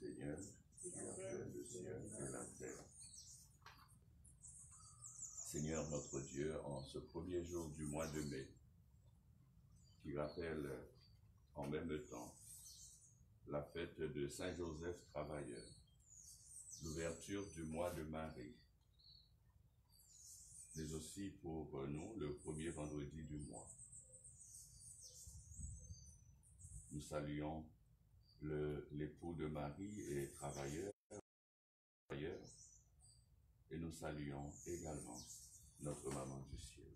Seigneur, qui a fait le ciel et la terre. Seigneur notre Dieu, en ce premier jour du mois de mai, qui rappelle en même temps la fête de Saint-Joseph Travailleur, l'ouverture du mois de Marie, mais aussi pour nous le premier vendredi du mois. Nous saluons l'époux de Marie et travailleur, et nous saluons également notre maman du ciel.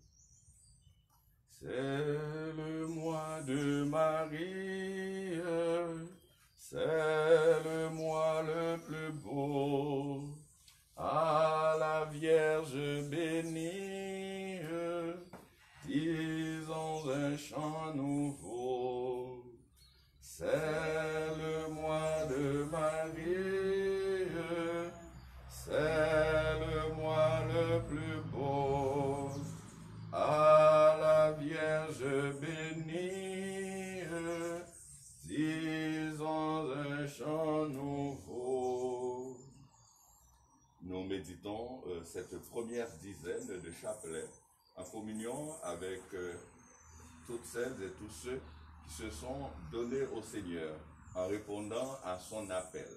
C'est le mois de Marie, c'est le mois le plus beau, à la Vierge bénie, disons un chant nouveau. C'est le mois de Marie, c'est le mois le plus beau, à la Vierge bénie, disons un chant nouveau. Nous méditons cette première dizaine de chapelets en communion avec toutes celles et tous ceux qui se sont donnés au Seigneur en répondant à son appel.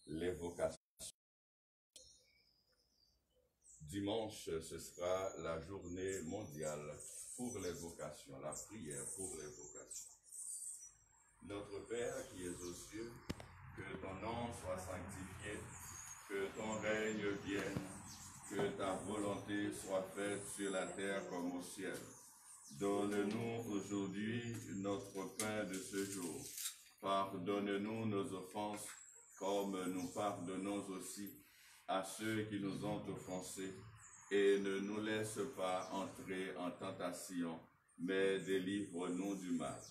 Les vocations. Dimanche, ce sera la journée mondiale pour les vocations, la prière pour les vocations. Notre Père qui es aux cieux, que ton nom soit sanctifié, que ton règne vienne, que ta volonté soit faite sur la terre comme au ciel. Donne-nous aujourd'hui notre pain de ce jour. Pardonne-nous nos offenses, comme nous pardonnons aussi à ceux qui nous ont offensés. Et ne nous laisse pas entrer en tentation, mais délivre-nous du mal.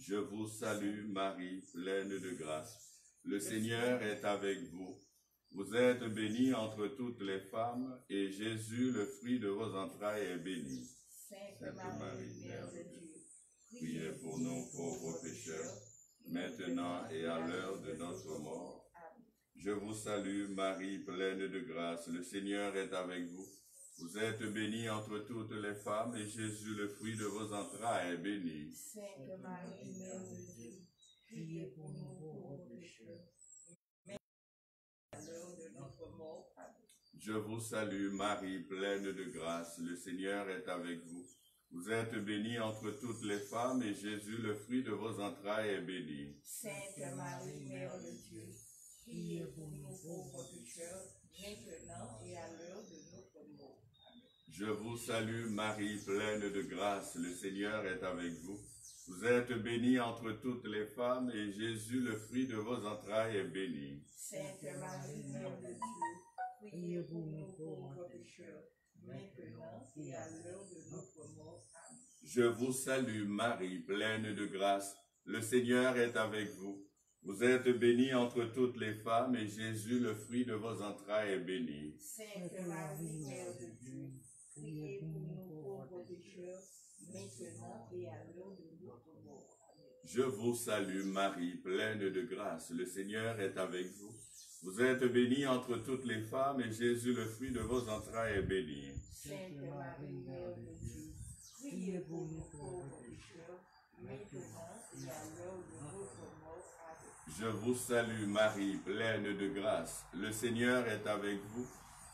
Je vous salue Marie, pleine de grâce. Le Seigneur est avec vous. Vous êtes bénie entre toutes les femmes, et Jésus, le fruit de vos entrailles, est béni. Sainte Marie, Mère de Dieu, priez pour nous pauvres pécheurs, maintenant et à l'heure de notre mort. Amen. Je vous salue, Marie, pleine de grâce. Le Seigneur est avec vous. Vous êtes bénie entre toutes les femmes, et Jésus, le fruit de vos entrailles, est béni. Sainte Marie, Mère de Dieu, priez pour nous pauvres pécheurs, maintenant et à l'heure de notre mort. Amen. Je vous salue, Marie, pleine de grâce. Le Seigneur est avec vous. Vous êtes bénie entre toutes les femmes, et Jésus, le fruit de vos entrailles, est béni. Sainte Marie, Mère de Dieu, priez pour nous pauvres pécheurs, maintenant et à l'heure de notre mort. Amen. Je vous salue, Marie, pleine de grâce. Le Seigneur est avec vous. Vous êtes bénie entre toutes les femmes, et Jésus, le fruit de vos entrailles, est béni. Sainte Marie, Mère de Dieu, priez pour nous pauvres pécheurs, maintenant et à l'heure de notre mort. Amen. Je vous salue, Marie, pleine de grâce. Le Seigneur est avec vous. Vous êtes bénie entre toutes les femmes, et Jésus, le fruit de vos entrailles, est béni. Sainte Marie, Mère de Dieu, priez pour nous pauvres pécheurs, maintenant et à l'heure de notre mort. Amen. Je vous salue, Marie, pleine de grâce. Le Seigneur est avec vous. Vous êtes bénie entre toutes les femmes, et Jésus, le fruit de vos entrailles, est béni. Sainte Marie, Mère de Dieu, priez pour nous pauvres pécheurs, maintenant et à l'heure de notre mort. Amen. Je vous salue, Marie, pleine de grâce. Le Seigneur est avec vous.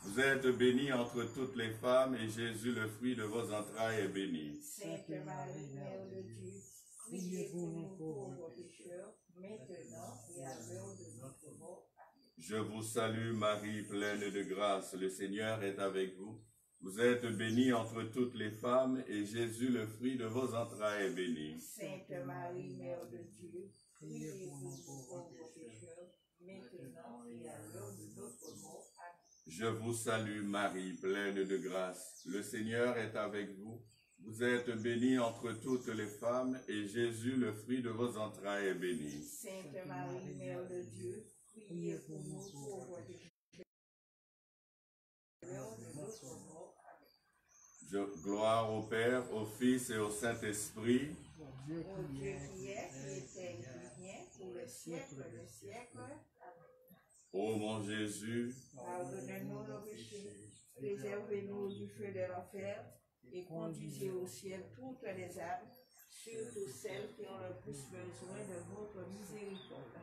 Vous êtes bénie entre toutes les femmes, et Jésus, le fruit de vos entrailles, est béni. Sainte Marie, Mère de Dieu, priez pour nous pauvres pécheurs, maintenant et à l'heure de notre mort. Je vous salue, Marie, pleine de grâce. Le Seigneur est avec vous. Vous êtes bénie entre toutes les femmes, et Jésus, le fruit de vos entrailles, est béni. Sainte Marie, Mère de Dieu, priez pour nous pauvres pécheurs, maintenant et à l'heure de notre mort. Amen. Je vous salue, Marie, pleine de grâce. Le Seigneur est avec vous. Vous êtes bénie entre toutes les femmes, et Jésus, le fruit de vos entrailles, est béni. Sainte Marie, Mère de Dieu, priez pour nous pauvres pécheurs, à l'heure de notre mort. Amen. Gloire au Père, au Fils et au Saint-Esprit. Au Dieu qui est, qui était et qui vient, pour les siècles des siècles. Amen. Ô mon Jésus, Pardonnez-nous nos péchés, préservez-nous du feu de l'enfer et conduisez au ciel toutes les âmes, surtout celles qui ont le plus besoin de votre miséricorde.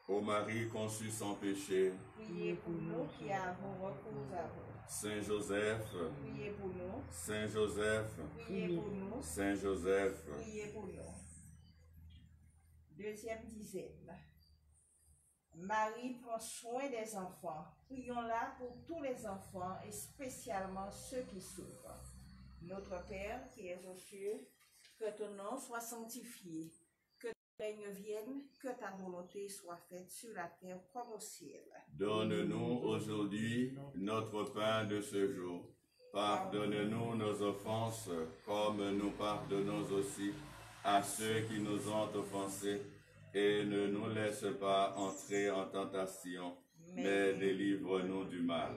ô Marie conçue sans péché, Priez pour nous qui avons recours à vous. Saint Joseph, Priez pour nous. Saint Joseph, Priez pour nous. Saint Joseph, Priez pour nous. Deuxième dizaine. Marie prend soin des enfants. Prions-la pour tous les enfants et spécialement ceux qui souffrent. Notre Père qui es aux cieux, que ton nom soit sanctifié, que ton règne vienne, que ta volonté soit faite sur la terre comme au ciel. donne-nous aujourd'hui notre pain de ce jour. Pardonne-nous nos offenses, comme nous pardonnons aussi à ceux qui nous ont offensés. Et ne nous laisse pas entrer en tentation, mais délivre-nous du mal.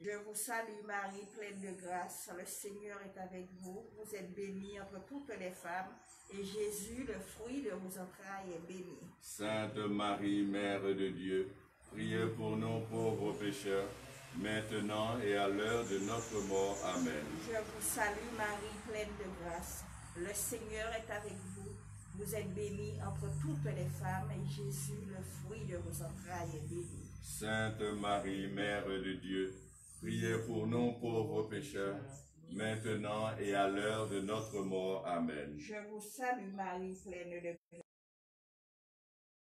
Je vous salue Marie, pleine de grâce, le Seigneur est avec vous. Vous êtes bénie entre toutes les femmes, et Jésus, le fruit de vos entrailles, est béni. Sainte Marie, Mère de Dieu, priez pour nous pauvres pécheurs, maintenant et à l'heure de notre mort. Amen. Je vous salue Marie, pleine de grâce, le Seigneur est avec vous. Vous êtes bénie entre toutes les femmes, et Jésus, le fruit de vos entrailles, est béni. Sainte Marie, Mère de Dieu, priez pour nous pauvres pécheurs, maintenant et à l'heure de notre mort. Amen. Je vous salue Marie, pleine de grâce,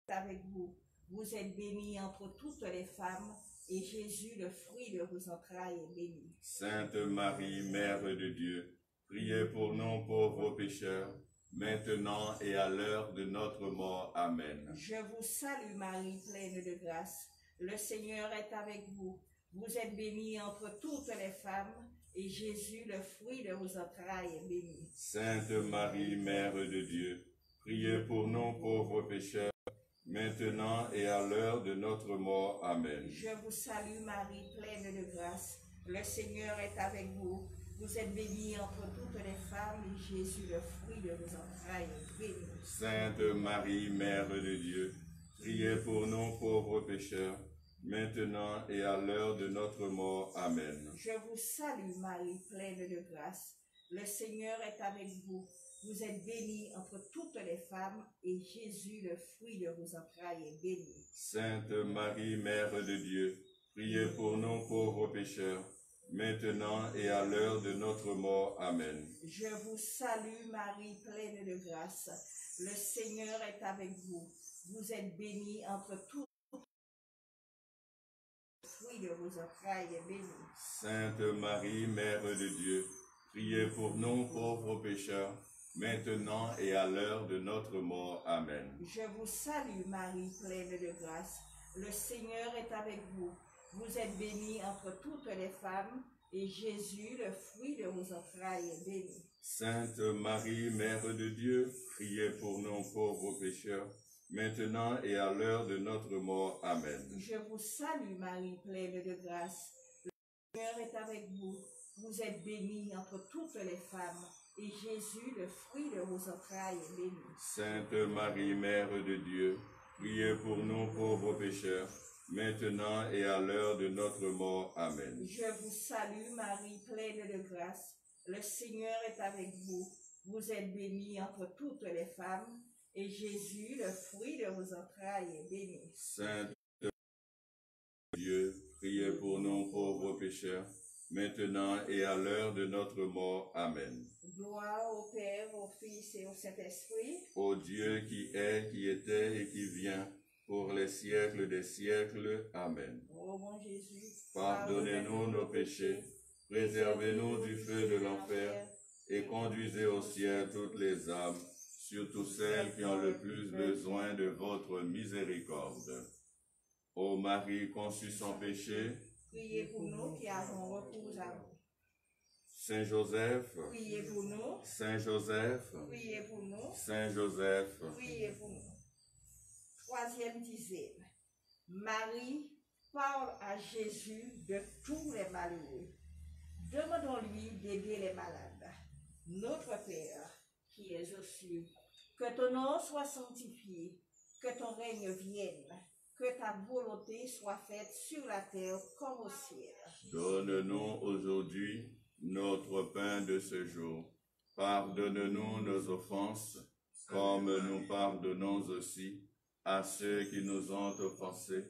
avec vous. Vous êtes bénie entre toutes les femmes, et Jésus, le fruit de vos entrailles, est béni. Sainte Marie, Mère de Dieu, priez pour nous pauvres pécheurs, maintenant et à l'heure de notre mort. Amen. Je vous salue Marie, pleine de grâce. Le Seigneur est avec vous. Vous êtes bénie entre toutes les femmes, et Jésus, le fruit de vos entrailles, est béni. Sainte Marie, Mère de Dieu, priez pour nous pauvres pécheurs, maintenant et à l'heure de notre mort. Amen. Je vous salue Marie, pleine de grâce. Le Seigneur est avec vous. Vous êtes bénie entre toutes les femmes, et Jésus, le fruit de vos entrailles, est béni. Sainte Marie, Mère de Dieu, priez pour nous pauvres pécheurs, maintenant et à l'heure de notre mort. Amen. Je vous salue Marie, pleine de grâce. Le Seigneur est avec vous. Vous êtes bénie entre toutes les femmes, et Jésus, le fruit de vos entrailles, est béni. Sainte Marie, Mère de Dieu, priez pour nous pauvres pécheurs, maintenant et à l'heure de notre mort. Amen. Je vous salue Marie, pleine de grâce. Le Seigneur est avec vous. Vous êtes bénie entre toutes les fruits de vos entrailles, est béni. Sainte Marie, Mère de Dieu, priez pour nous pauvres pécheurs, maintenant et à l'heure de notre mort. Amen. Je vous salue Marie, pleine de grâce. Le Seigneur est avec vous. Vous êtes bénie entre toutes les femmes, et Jésus, le fruit de vos entrailles, est béni. Sainte Marie, Mère de Dieu, priez pour nous pauvres pécheurs, maintenant et à l'heure de notre mort. Amen. Je vous salue Marie, pleine de grâce. Le Seigneur est avec vous. Vous êtes bénie entre toutes les femmes, et Jésus, le fruit de vos entrailles, est béni. Sainte Marie, Mère de Dieu, priez pour nous pauvres pécheurs, maintenant et à l'heure de notre mort. Amen. Je vous salue Marie, pleine de grâce. Le Seigneur est avec vous. Vous êtes bénie entre toutes les femmes, et Jésus, le fruit de vos entrailles, est béni. Sainte Dieu, priez pour nous pauvres pécheurs, maintenant et à l'heure de notre mort. Amen. Gloire au Père, au Fils et au Saint-Esprit. Ô Dieu qui est, qui était et qui vient, pour les siècles des siècles. Amen. Ô mon Jésus, Pardonnez-nous nos péchés, préservez-nous du feu de l'enfer, et conduisez au ciel toutes les âmes, surtout celles qui ont le plus besoin de votre miséricorde. Ô Marie conçue sans péché, priez pour nous qui avons recours à vous. Saint Joseph, Priez pour nous. Saint Joseph, Priez pour nous. Saint Joseph, Priez pour nous. Troisième dizaine. Marie parle à Jésus de tous les malheureux. Demandons-lui d'aider les malades. Notre Père, qui es aux cieux, que ton nom soit sanctifié, que ton règne vienne, que ta volonté soit faite sur la terre comme au ciel. Donne-nous aujourd'hui notre pain de ce jour. Pardonne-nous nos offenses, comme nous pardonnons aussi à ceux qui nous ont offensés.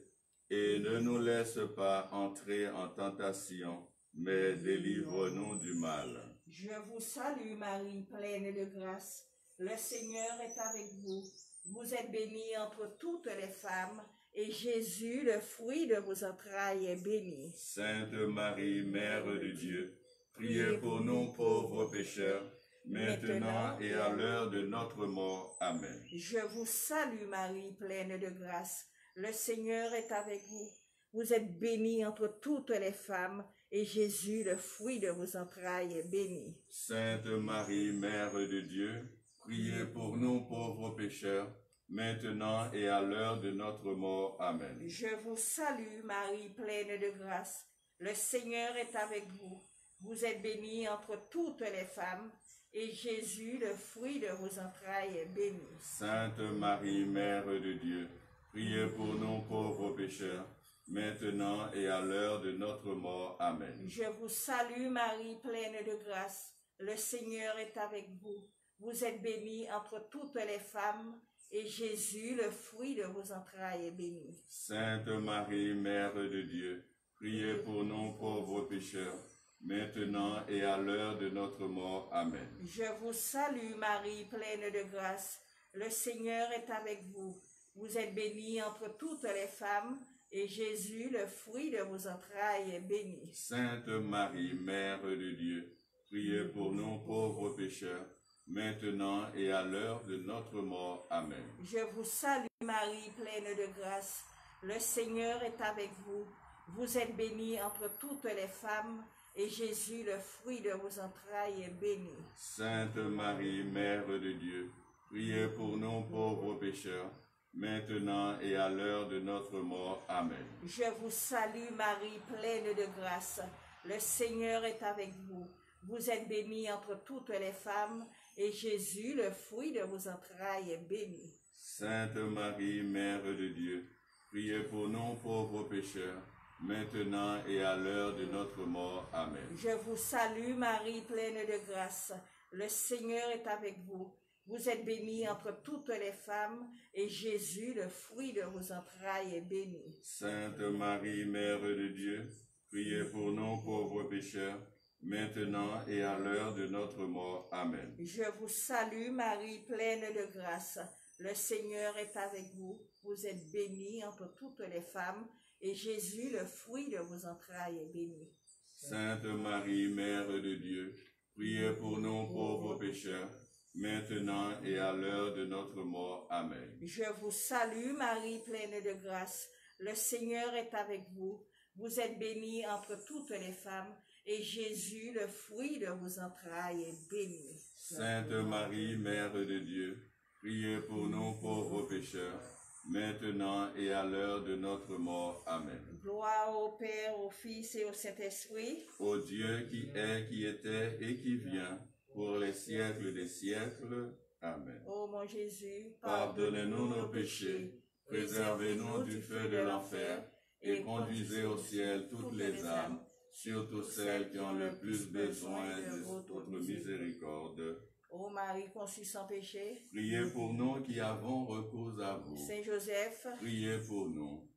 Et ne nous laisse pas entrer en tentation, mais délivre-nous du mal. Je vous salue Marie, pleine de grâce. Le Seigneur est avec vous. Vous êtes bénie entre toutes les femmes, et Jésus, le fruit de vos entrailles, est béni. Sainte Marie, Mère de Dieu, priez pour nous pauvres pécheurs, maintenant et à l'heure de notre mort. Amen. Je vous salue Marie, pleine de grâce. Le Seigneur est avec vous. Vous êtes bénie entre toutes les femmes, et Jésus, le fruit de vos entrailles, est béni. Sainte Marie, Mère de Dieu, priez pour nous pauvres pécheurs, maintenant et à l'heure de notre mort. Amen. Je vous salue Marie, pleine de grâce. Le Seigneur est avec vous. Vous êtes bénie entre toutes les femmes, et Jésus, le fruit de vos entrailles, est béni. Sainte Marie, Mère de Dieu, priez pour nous pauvres pécheurs, maintenant et à l'heure de notre mort. Amen. Je vous salue Marie, pleine de grâce. Le Seigneur est avec vous. Vous êtes bénie entre toutes les femmes, et Jésus, le fruit de vos entrailles, est béni. Sainte Marie, Mère de Dieu, priez pour nous pauvres pécheurs, maintenant et à l'heure de notre mort. Amen. Je vous salue Marie, pleine de grâce. Le Seigneur est avec vous. Vous êtes bénie entre toutes les femmes, et Jésus, le fruit de vos entrailles, est béni. Sainte Marie, Mère de Dieu, priez pour nous pauvres pécheurs, maintenant et à l'heure de notre mort. Amen. Je vous salue Marie, pleine de grâce. Le Seigneur est avec vous. Vous êtes bénie entre toutes les femmes, et Jésus, le fruit de vos entrailles, est béni. Sainte Marie, Mère de Dieu, priez pour nous pauvres pécheurs, maintenant et à l'heure de notre mort. Amen. Je vous salue Marie, pleine de grâce. Le Seigneur est avec vous. Vous êtes bénie entre toutes les femmes, et Jésus, le fruit de vos entrailles, est béni. Sainte Marie, Mère de Dieu, priez pour nous pauvres pécheurs, maintenant et à l'heure de notre mort. Amen. Je vous salue Marie, pleine de grâce. Le Seigneur est avec vous. Vous êtes bénie entre toutes les femmes, et Jésus, le fruit de vos entrailles, est béni. Sainte Marie, Mère de Dieu, priez pour nous pauvres pécheurs, maintenant et à l'heure de notre mort. Amen. Je vous salue Marie, pleine de grâce. Le Seigneur est avec vous. Vous êtes bénie entre toutes les femmes, et Jésus, le fruit de vos entrailles, est béni. Sainte Marie, Mère de Dieu, priez pour nous pauvres pécheurs, maintenant et à l'heure de notre mort. Amen. Je vous salue Marie, pleine de grâce. Le Seigneur est avec vous. Vous êtes bénie entre toutes les femmes, et Jésus, le fruit de vos entrailles, est béni. Sainte Marie, Mère de Dieu, priez pour nous pauvres pécheurs, maintenant et à l'heure de notre mort. Amen. Gloire au Père, au Fils et au Saint-Esprit. Ô Dieu qui est, qui était et qui vient, pour les siècles des siècles. Amen. Ô mon Jésus, Pardonnez-nous nos péchés, préservez-nous du feu de l'enfer, et conduisez au ciel toutes les âmes, surtout celles qui ont le plus besoin de votre miséricorde. Ô Marie conçue sans péché, Priez pour nous qui avons recours à vous. Saint Joseph, Priez pour nous.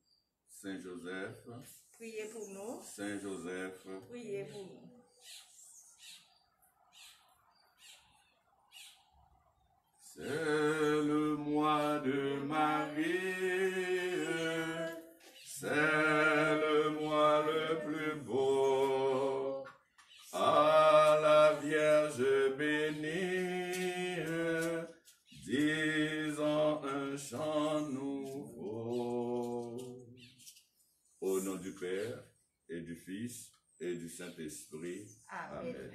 Saint Joseph, priez pour nous, Saint Joseph, priez pour nous. c'est le mois de Marie, c'est le mois le plus beau, à la Vierge bénie, disons un chant nouveau. Au nom du Père, et du Fils, et du Saint-Esprit. Amen. Amen.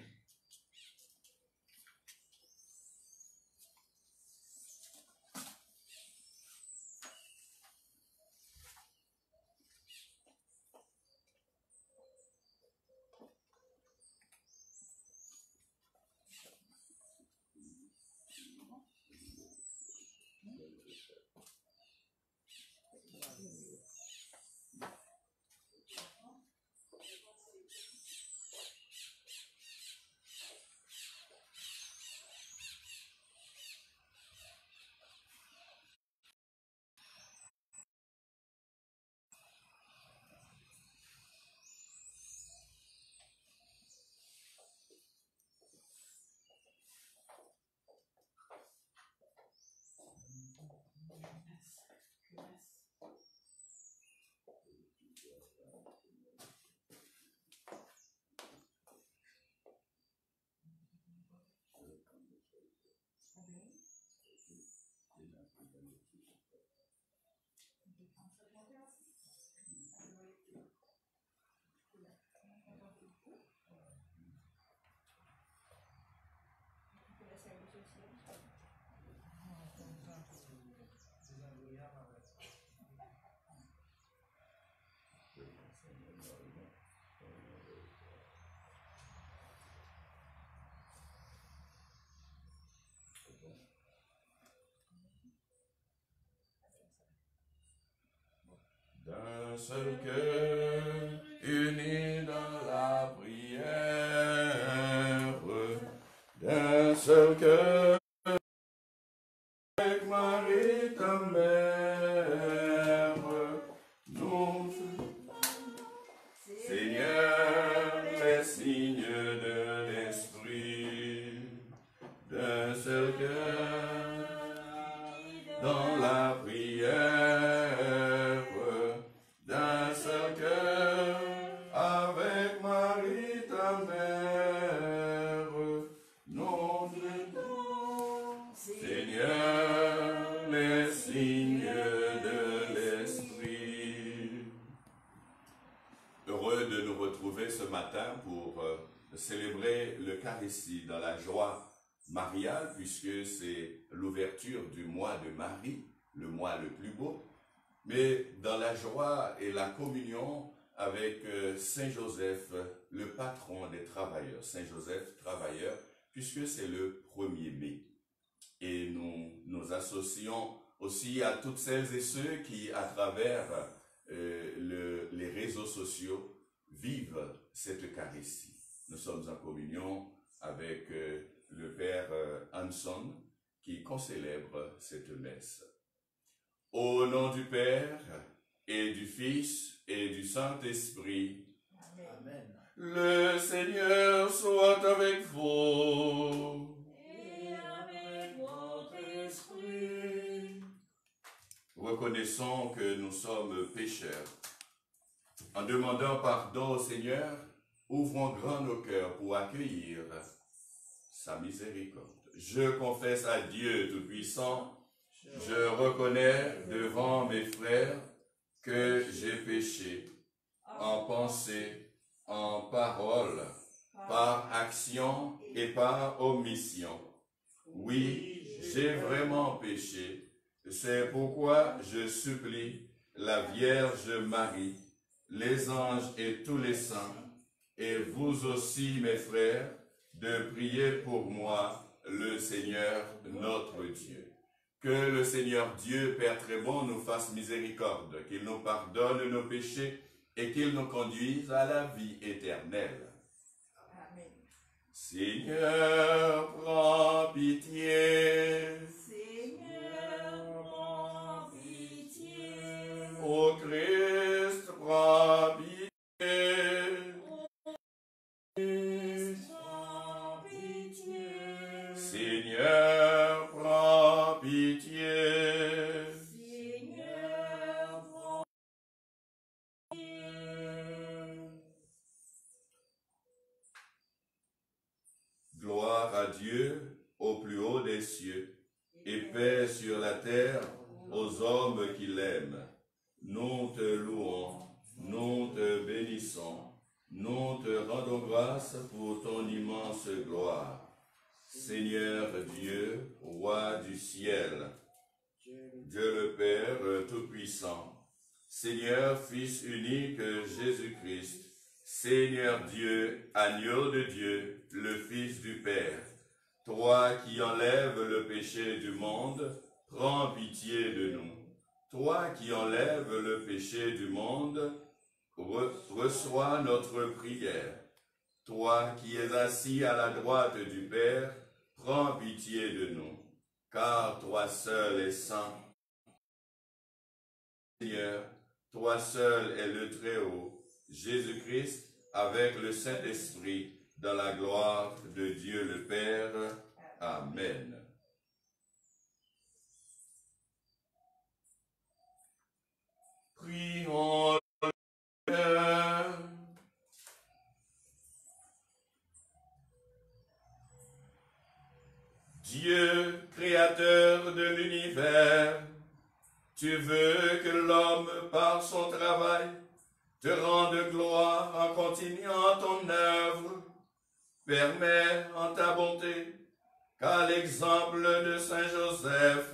D'un seul cœur, unis dans la prière, d'un seul cœur, avec Marie ta mère, nous, Seigneur, les signes de l'Esprit, d'un seul cœur, dans la prière, d'un seul cœur, avec Marie ta mère, nous devons, Seigneur, les signes de l'Esprit. Heureux de nous retrouver ce matin pour célébrer l'Eucharistie dans la joie mariale, puisque c'est l'ouverture du mois de Marie, le mois le plus beau, mais dans la joie et la communion avec Saint Joseph, le patron des travailleurs, Saint Joseph travailleur, puisque c'est le 1er mai. Et nous nous associons aussi à toutes celles et ceux qui, à travers les réseaux sociaux, vivent cette Eucharistie. Nous sommes en communion avec le Père Hanson qui concélèbre cette messe. Au nom du Père et du Fils et du Saint-Esprit, Amen. Le Seigneur soit avec vous. Et avec votre esprit. Reconnaissons que nous sommes pécheurs. En demandant pardon au Seigneur, ouvrons grand nos cœurs pour accueillir sa miséricorde. Je confesse à Dieu Tout-Puissant, je reconnais devant mes frères que j'ai péché en pensée, en parole, par action et par omission. Oui, j'ai vraiment péché. C'est pourquoi je supplie la Vierge Marie, les anges et tous les saints, et vous aussi, mes frères, de prier pour moi, le Seigneur notre Dieu. Que le Seigneur Dieu, Père très bon, nous fasse miséricorde, qu'il nous pardonne nos péchés et qu'il nous conduise à la vie éternelle. Amen. Seigneur, prends pitié. Seigneur, prends pitié. Ô Christ, prends pitié. Prends pitié. Seigneur, prends pitié. Seigneur, prends pitié. Gloire à Dieu au plus haut des cieux, et paix sur la terre aux hommes qui l'aiment. Nous te louons, nous te bénissons, nous te rendons grâce pour ton immense gloire. Seigneur Dieu, roi du ciel, Dieu le Père Tout-Puissant, Seigneur Fils unique Jésus-Christ, Seigneur Dieu, agneau de Dieu, le Fils du Père, toi qui enlèves le péché du monde, prends pitié de nous. Toi qui enlèves le péché du monde, reçois notre prière. Toi qui es assis à la droite du Père, prends pitié de nous, car toi seul es saint. Seigneur, toi seul es le Très-Haut, Jésus-Christ, avec le Saint-Esprit, dans la gloire de Dieu le Père. Amen. Prions le Seigneur. Dieu, créateur de l'univers, tu veux que l'homme, par son travail, te rende gloire en continuant ton œuvre. Permets en ta bonté qu'à l'exemple de Saint Joseph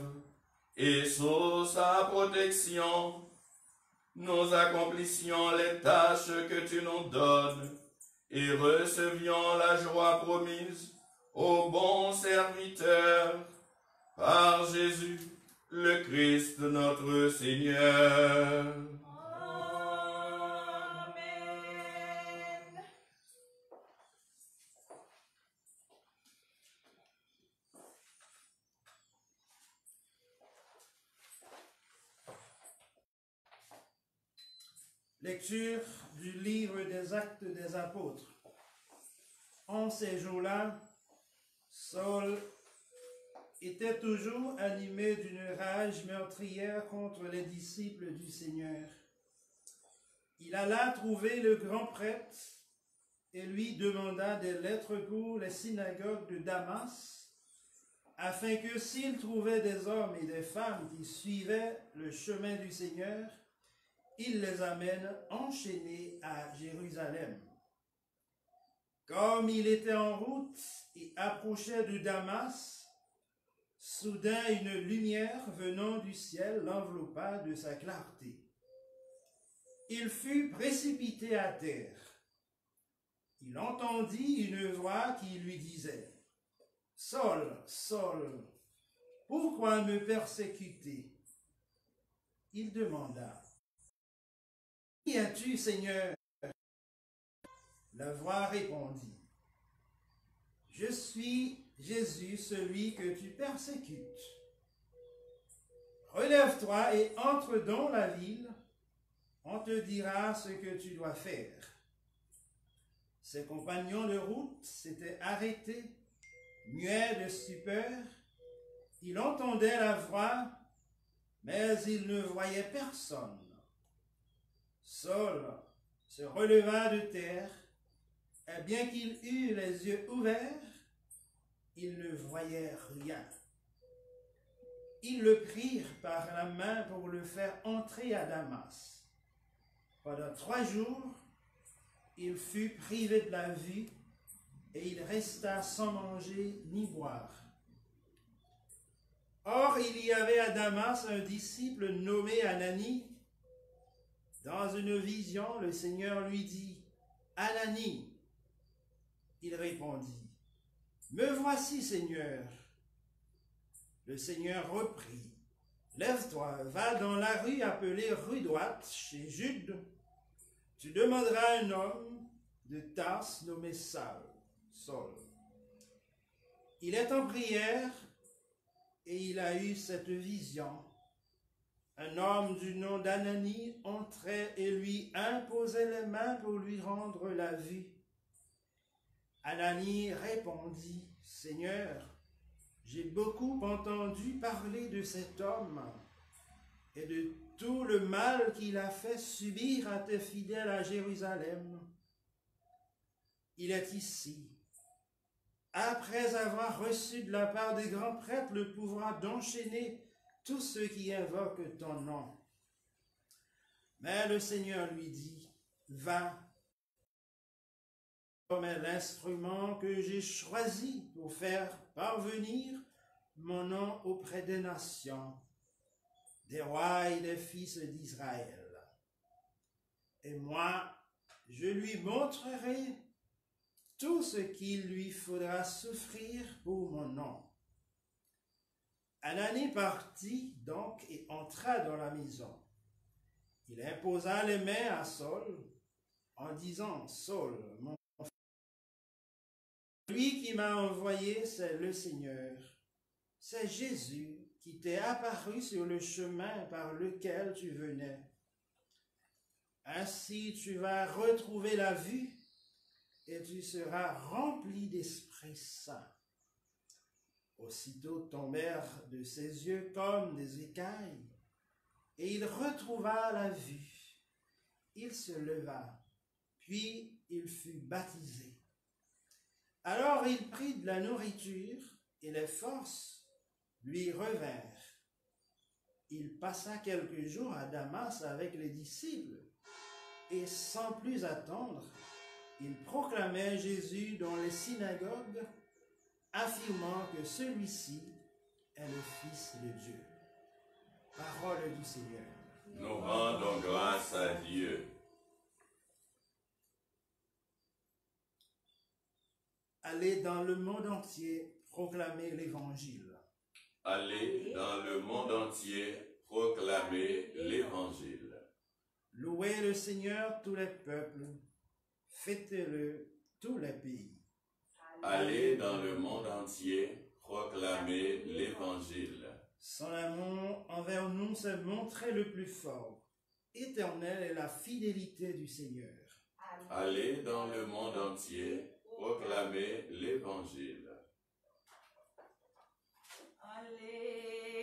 et sous sa protection, nous accomplissions les tâches que tu nous donnes et recevions la joie promise au bon serviteur, par Jésus, le Christ notre Seigneur. Amen. Lecture du livre des Actes des Apôtres. En ces jours-là, Saul était toujours animé d'une rage meurtrière contre les disciples du Seigneur. Il alla trouver le grand prêtre et lui demanda des lettres pour les synagogues de Damas, afin que s'il trouvait des hommes et des femmes qui suivaient le chemin du Seigneur, il les amène enchaînés à Jérusalem. Comme il était en route et approchait de Damas, soudain une lumière venant du ciel l'enveloppa de sa clarté. Il fut précipité à terre. Il entendit une voix qui lui disait : « Saul, Saul, pourquoi me persécuter ?» Il demanda : « Qui es-tu, Seigneur ?» La voix répondit : « Je suis Jésus, celui que tu persécutes. Relève-toi et entre dans la ville, on te dira ce que tu dois faire. » Ses compagnons de route s'étaient arrêtés, muets de stupeur. Ils entendaient la voix, mais ils ne voyaient personne. Saul se releva de terre, et bien qu'il eût les yeux ouverts, il ne voyait rien. Ils le prirent par la main pour le faire entrer à Damas. Pendant 3 jours, il fut privé de la vue et il resta sans manger ni boire. Or, il y avait à Damas un disciple nommé Ananie. Dans une vision, le Seigneur lui dit : « Ananie !» Il répondit : « Me voici, Seigneur. » Le Seigneur reprit : « Lève-toi, va dans la rue appelée rue droite, chez Jude. Tu demanderas un homme de Tarse nommé Saul. Il est en prière et il a eu cette vision. Un homme du nom d'Ananie entrait et lui imposait les mains pour lui rendre la vue. Ananie répondit : « Seigneur, j'ai beaucoup entendu parler de cet homme et de tout le mal qu'il a fait subir à tes fidèles à Jérusalem. Il est ici, après avoir reçu de la part des grands prêtres le pouvoir d'enchaîner tous ceux qui invoquent ton nom. » Mais le Seigneur lui dit : « Va, comme est l'instrument que j'ai choisi pour faire parvenir mon nom auprès des nations, des rois et des fils d'Israël. Et moi, je lui montrerai tout ce qu'il lui faudra souffrir pour mon nom. » Ananie partit donc et entra dans la maison. Il imposa les mains à Saul en disant : « Saul, mon frère, lui qui m'a envoyé, c'est le Seigneur. C'est Jésus qui t'est apparu sur le chemin par lequel tu venais. Ainsi tu vas retrouver la vue et tu seras rempli d'Esprit Saint. » Aussitôt tombèrent de ses yeux comme des écailles, et il retrouva la vue. Il se leva, puis il fut baptisé. Alors il prit de la nourriture, et les forces lui revinrent. Il passa quelques jours à Damas avec les disciples, et sans plus attendre, il proclamait Jésus dans les synagogues, affirmant que celui-ci est le Fils de Dieu. Parole du Seigneur. Nous rendons grâce à Dieu. Allez dans le monde entier proclamer l'Évangile. Allez dans le monde entier proclamer l'Évangile. Louez le Seigneur tous les peuples. Fêtez-le tous les pays. Allez dans le monde entier proclamer l'Évangile. Son amour envers nous s'est montré le plus fort. Éternelle est la fidélité du Seigneur. Allez dans le monde entier proclamer l'Évangile. Alléluia.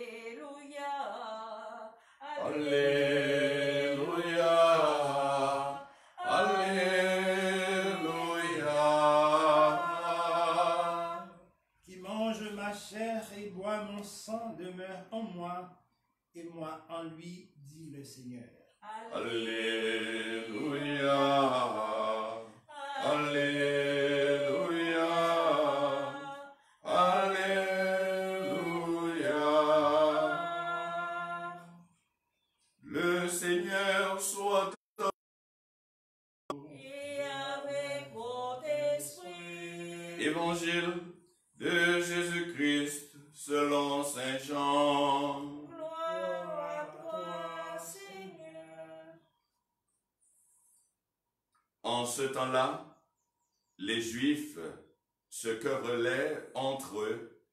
Alléluia. Alléluia. Qui mange ma chair et boit mon sang demeure en moi, et moi en lui, dit le Seigneur. Alléluia. Alléluia. Alléluia. Le Seigneur soit Et avec votre esprit. Évangile de Jésus-Christ selon Saint Jean. Gloire à toi, Seigneur. En ce temps-là, les Juifs se querellaient entre eux.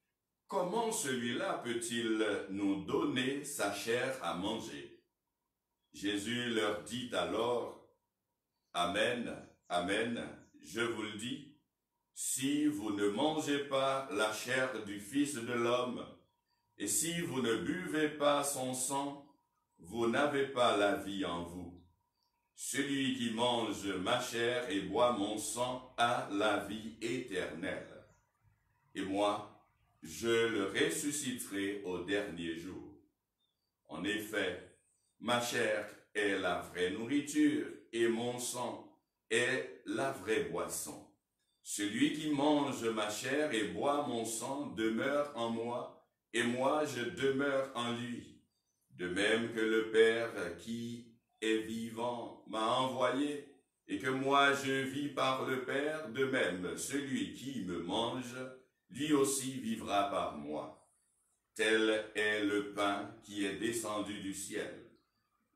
Comment celui-là peut-il nous donner sa chair à manger? Jésus leur dit alors, Amen, Amen, je vous le dis, si vous ne mangez pas la chair du Fils de l'homme, et si vous ne buvez pas son sang, vous n'avez pas la vie en vous. Celui qui mange ma chair et boit mon sang a la vie éternelle. Et moi, je le ressusciterai au dernier jour. En effet, ma chair est la vraie nourriture et mon sang est la vraie boisson. Celui qui mange ma chair et boit mon sang demeure en moi, et moi je demeure en lui. De même que le Père qui est vivant m'a envoyé, et que moi je vis par le Père, de même celui qui me mange, lui aussi vivra par moi. Tel est le pain qui est descendu du ciel.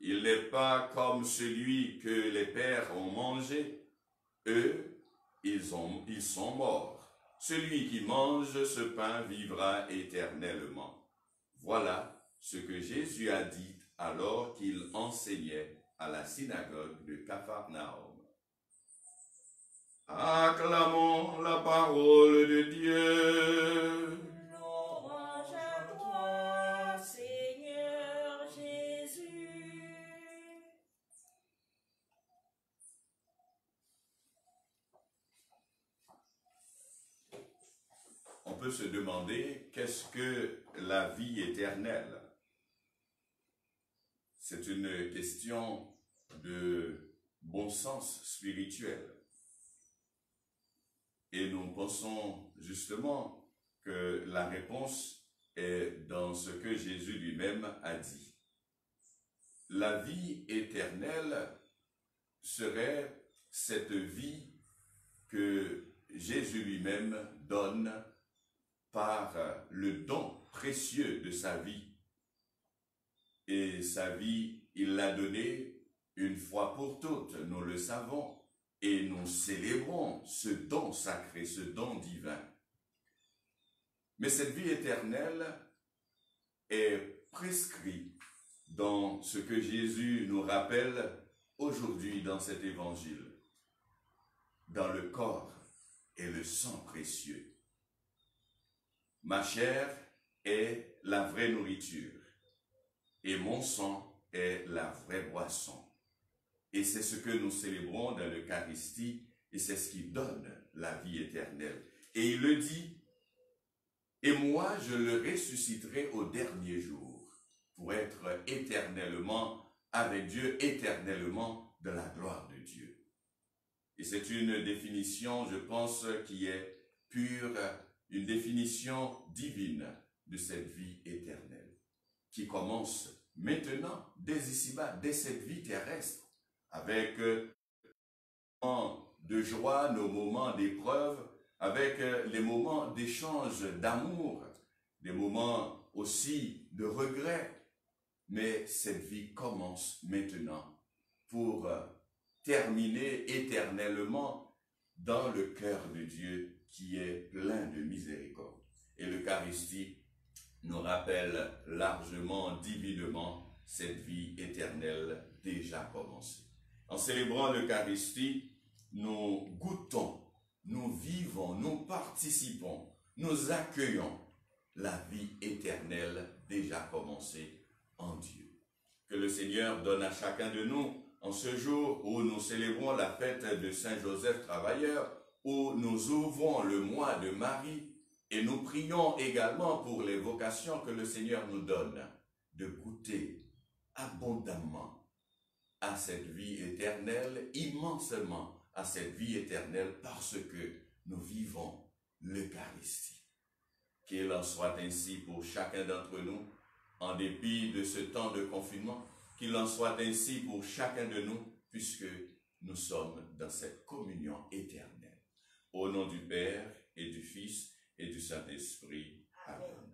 Il n'est pas comme celui que les pères ont mangé. Eux, ils sont morts. Celui qui mange ce pain vivra éternellement. Voilà ce que Jésus a dit alors qu'il enseignait à la synagogue de Capharnaüm. Acclamons la parole de Dieu. Louange à toi, Seigneur Jésus. On peut se demander qu'est-ce que la vie éternelle? C'est une question de bon sens spirituel. Et nous pensons justement que la réponse est dans ce que Jésus lui-même a dit. La vie éternelle serait cette vie que Jésus lui-même donne par le don précieux de sa vie. Et sa vie, il l'a donnée une fois pour toutes, nous le savons. Et nous célébrons ce don sacré, ce don divin. Mais cette vie éternelle est prescrite dans ce que Jésus nous rappelle aujourd'hui dans cet évangile, dans le corps et le sang précieux. Ma chair est la vraie nourriture et mon sang est la vraie boisson. Et c'est ce que nous célébrons dans l'Eucharistie, et c'est ce qui donne la vie éternelle. Et il le dit, et moi je le ressusciterai au dernier jour, pour être éternellement avec Dieu, éternellement dans la gloire de Dieu. Et c'est une définition, je pense, qui est pure, une définition divine de cette vie éternelle, qui commence maintenant, dès ici-bas, dès cette vie terrestre, avec nos moments de joie, nos moments d'épreuve, avec les moments d'échange d'amour, des moments aussi de regret. Mais cette vie commence maintenant pour terminer éternellement dans le cœur de Dieu qui est plein de miséricorde. Et l'Eucharistie nous rappelle largement, divinement, cette vie éternelle déjà commencée. En célébrant l'Eucharistie, nous goûtons, nous vivons, nous participons, nous accueillons la vie éternelle déjà commencée en Dieu. Que le Seigneur donne à chacun de nous, en ce jour où nous célébrons la fête de Saint Joseph Travailleur, où nous ouvrons le mois de Marie, et nous prions également pour les vocations que le Seigneur nous donne, de goûter abondamment à cette vie éternelle, immensement à cette vie éternelle, parce que nous vivons l'Eucharistie. Qu'il en soit ainsi pour chacun d'entre nous, en dépit de ce temps de confinement, qu'il en soit ainsi pour chacun de nous, puisque nous sommes dans cette communion éternelle. Au nom du Père et du Fils et du Saint-Esprit. Amen.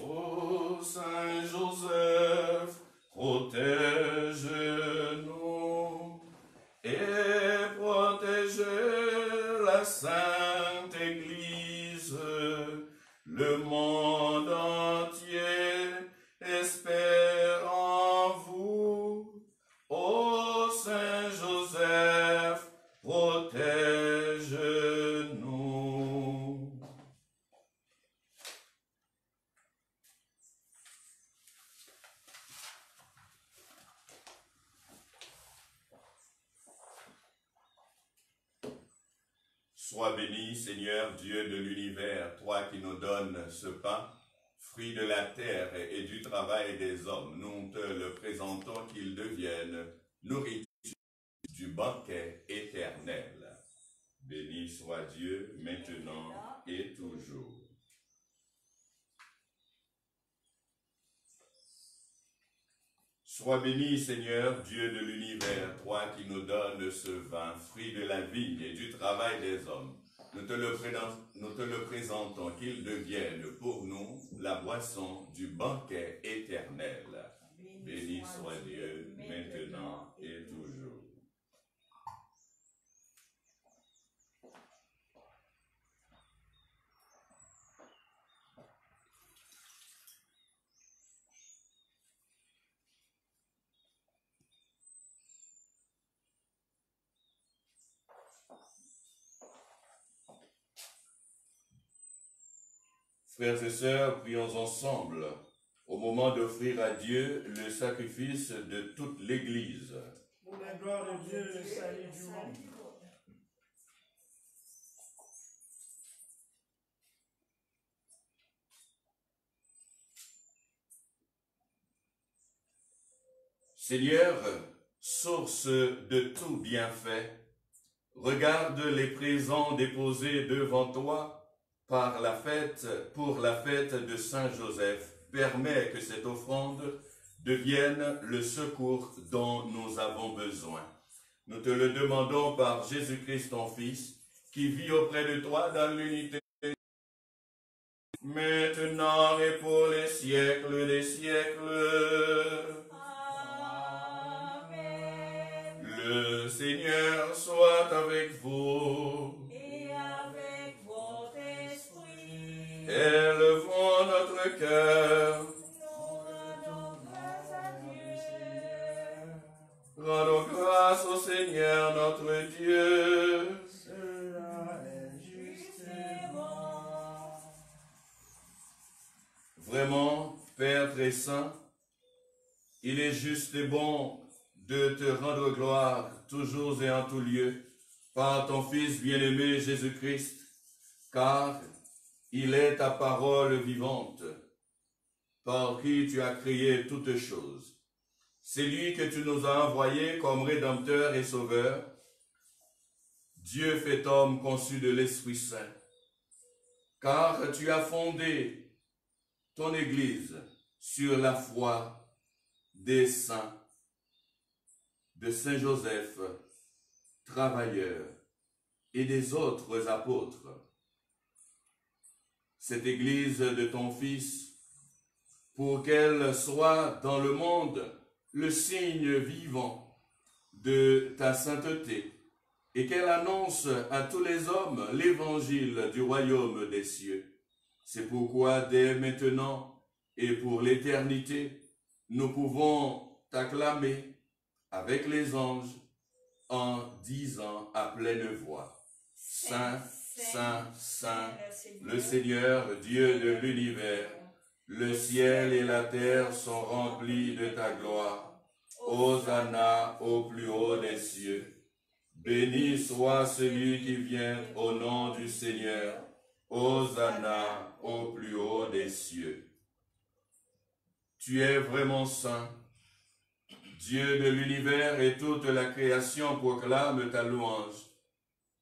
Ô Saint Joseph, protège-nous et protège la Sainte Église, le monde entier espère en vous. Ô Saint Joseph, protège-nous. Sois béni, Seigneur Dieu de l'univers, toi qui nous donnes ce pain, fruit de la terre et du travail des hommes. Nous te le présentons qu'il devienne nourriture du banquet éternel. Béni soit Dieu, maintenant et toujours. Sois béni, Seigneur, Dieu de l'univers, toi qui nous donnes ce vin, fruit de la vigne et du travail des hommes. Nous te le présentons, qu'il devienne pour nous la boisson du banquet éternel. Béni soit Dieu, maintenant et toujours. Frères et sœurs, prions ensemble au moment d'offrir à Dieu le sacrifice de toute l'Église. Pour la gloire de Dieu, le salut du monde. Seigneur, source de tout bienfait, regarde les présents déposés devant toi pour la fête de Saint Joseph. Permets que cette offrande devienne le secours dont nous avons besoin. Nous te le demandons par Jésus-Christ, ton Fils, qui vit auprès de toi dans l'unité, maintenant et pour les siècles des siècles. Amen. Le Seigneur soit avec vous. Et avec votre esprit. Élevons notre cœur. Nous rendons grâce à Dieu. Rendons grâce au Seigneur notre Dieu. Cela est juste et bon. Vraiment, Père très saint, il est juste et bon de te rendre gloire toujours et en tout lieu par ton Fils bien-aimé Jésus-Christ, car il est ta parole vivante, par qui tu as créé toutes choses. C'est lui que tu nous as envoyé comme Rédempteur et Sauveur, Dieu fait homme conçu de l'Esprit Saint, car tu as fondé ton Église sur la foi des saints, de Saint Joseph, travailleur, et des autres apôtres. Cette Église de ton Fils, pour qu'elle soit dans le monde le signe vivant de ta sainteté, et qu'elle annonce à tous les hommes l'évangile du royaume des cieux. C'est pourquoi dès maintenant et pour l'éternité, nous pouvons t'acclamer avec les anges en disant à pleine voix: Saint, Saint, Saint, le Seigneur, Dieu de l'univers, le ciel et la terre sont remplis de ta gloire. Hosanna au plus haut des cieux. Béni soit celui qui vient au nom du Seigneur. Hosanna au plus haut des cieux. Tu es vraiment saint. Dieu de l'univers et toute la création proclame ta louange.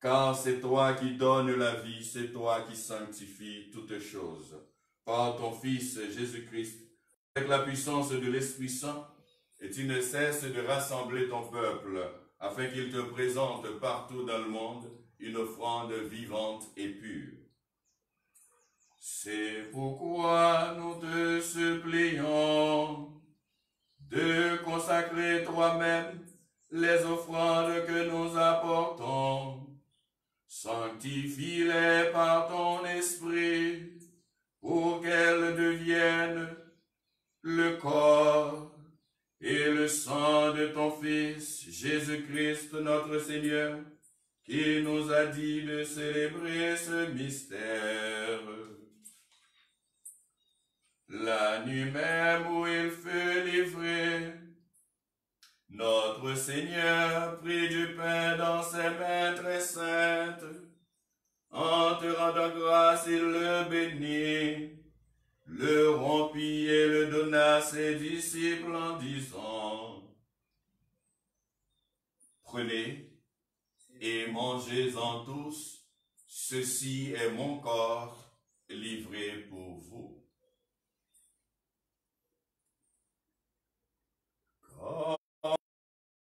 Car c'est toi qui donnes la vie, c'est toi qui sanctifies toutes choses. Par ton Fils Jésus-Christ, avec la puissance de l'Esprit Saint, et tu ne cesses de rassembler ton peuple, afin qu'il te présente partout dans le monde une offrande vivante et pure. C'est pourquoi nous te supplions de consacrer toi-même les offrandes que nous apportons. Sanctifie-les par ton esprit, pour qu'elles deviennent le corps et le sang de ton Fils, Jésus-Christ notre Seigneur, qui nous a dit de célébrer ce mystère. La nuit même où il fut livré, notre Seigneur prit du pain dans ses mains très saintes. En te rendant grâce, il le bénit, le rompit et le donna à ses disciples en disant: Prenez et mangez-en tous, ceci est mon corps livré pour vous. Corps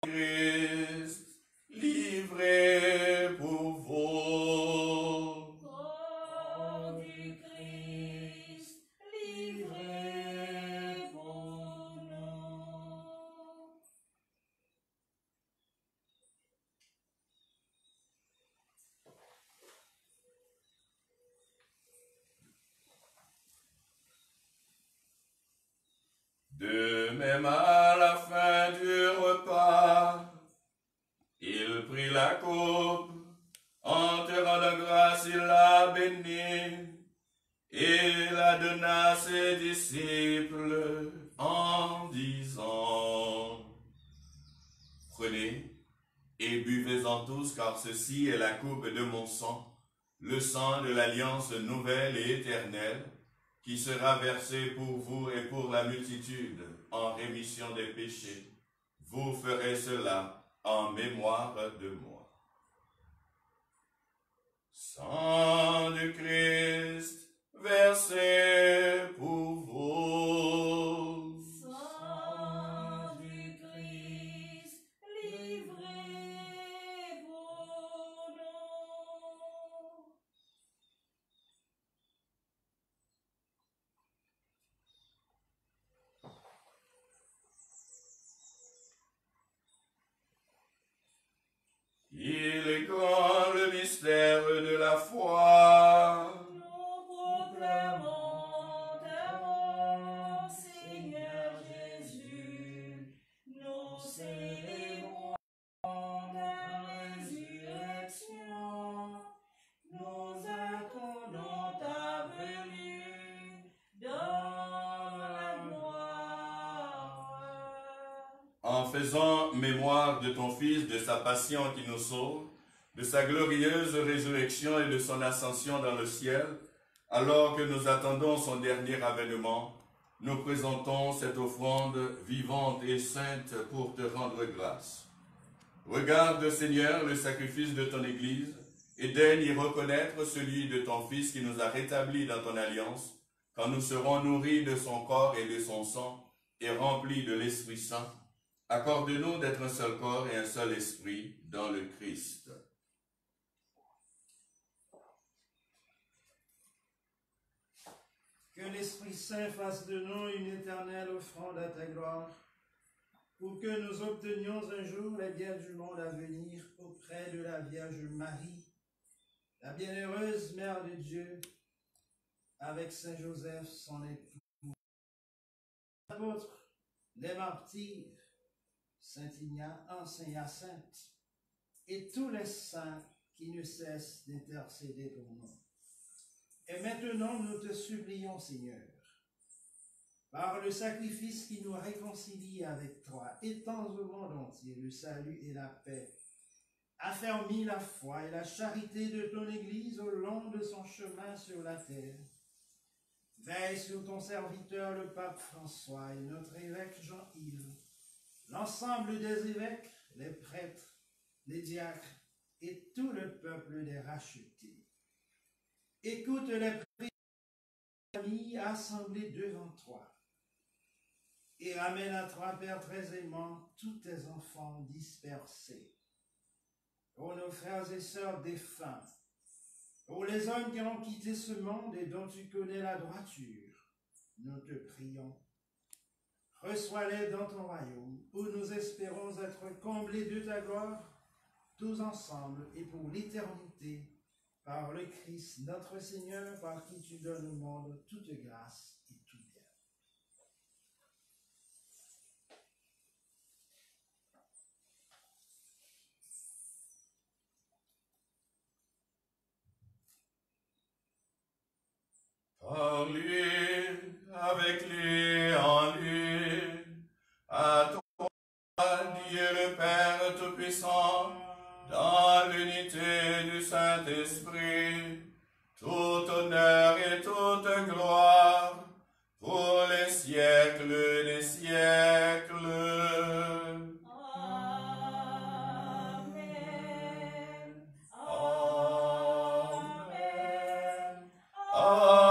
de Christ, livré pour vous. Corps du Christ, livré pour nous. De même à la fin du repas, il prit la coupe, en te rendant grâce, il la bénit, et la donna à ses disciples, en disant: Prenez et buvez-en tous, car ceci est la coupe de mon sang, le sang de l'alliance nouvelle et éternelle, qui sera versé pour vous et pour la multitude en rémission des péchés. Vous ferez cela en mémoire de moi. Sang du Christ versé pour vous. Sang du Christ, livré pour nous. Il est grand le mystère de la foi. Nous proclamons ta mort, Seigneur Jésus. Nous célébrons ta résurrection. Nous attendons ta venue dans la gloire. En faisant mémoire de ton Fils, de sa passion qui nous sauve, de sa glorieuse résurrection et de son ascension dans le ciel, alors que nous attendons son dernier avènement, nous présentons cette offrande vivante et sainte pour te rendre grâce. Regarde, Seigneur, le sacrifice de ton Église et daigne y reconnaître celui de ton Fils qui nous a rétablis dans ton alliance, quand nous serons nourris de son corps et de son sang et remplis de l'Esprit Saint. Accorde-nous d'être un seul corps et un seul esprit dans le Christ. Que l'Esprit Saint fasse de nous une éternelle offrande à ta gloire, pour que nous obtenions un jour les biens du monde à venir auprès de la Vierge Marie, la bienheureuse Mère de Dieu, avec Saint Joseph, son époux, les apôtres, les martyrs, Saint Ignace, Saint Hyacinthe, et tous les saints qui ne cessent d'intercéder pour nous. Et maintenant, nous te supplions, Seigneur, par le sacrifice qui nous réconcilie avec toi, étends au monde entier le salut et la paix, affermis la foi et la charité de ton Église au long de son chemin sur la terre. Veille sur ton serviteur, le pape François, et notre évêque Jean-Yves, l'ensemble des évêques, les prêtres, les diacres et tout le peuple des rachetés. Écoute les prières des familles assemblées devant toi et ramène à toi, Père très aimant, tous tes enfants dispersés. Pour nos frères et sœurs défunts, pour les hommes qui ont quitté ce monde et dont tu connais la droiture, nous te prions. Reçois-les dans ton royaume, où nous espérons être comblés de ta gloire, tous ensemble et pour l'éternité, par le Christ, notre Seigneur, par qui tu donnes au monde toute grâce et tout bien. Par lui, avec lui, en lui, à toi, Dieu le Père Tout-Puissant, dans l'unité du Saint-Esprit, tout honneur et toute gloire, pour les siècles des siècles. Amen. Amen. Amen. Amen.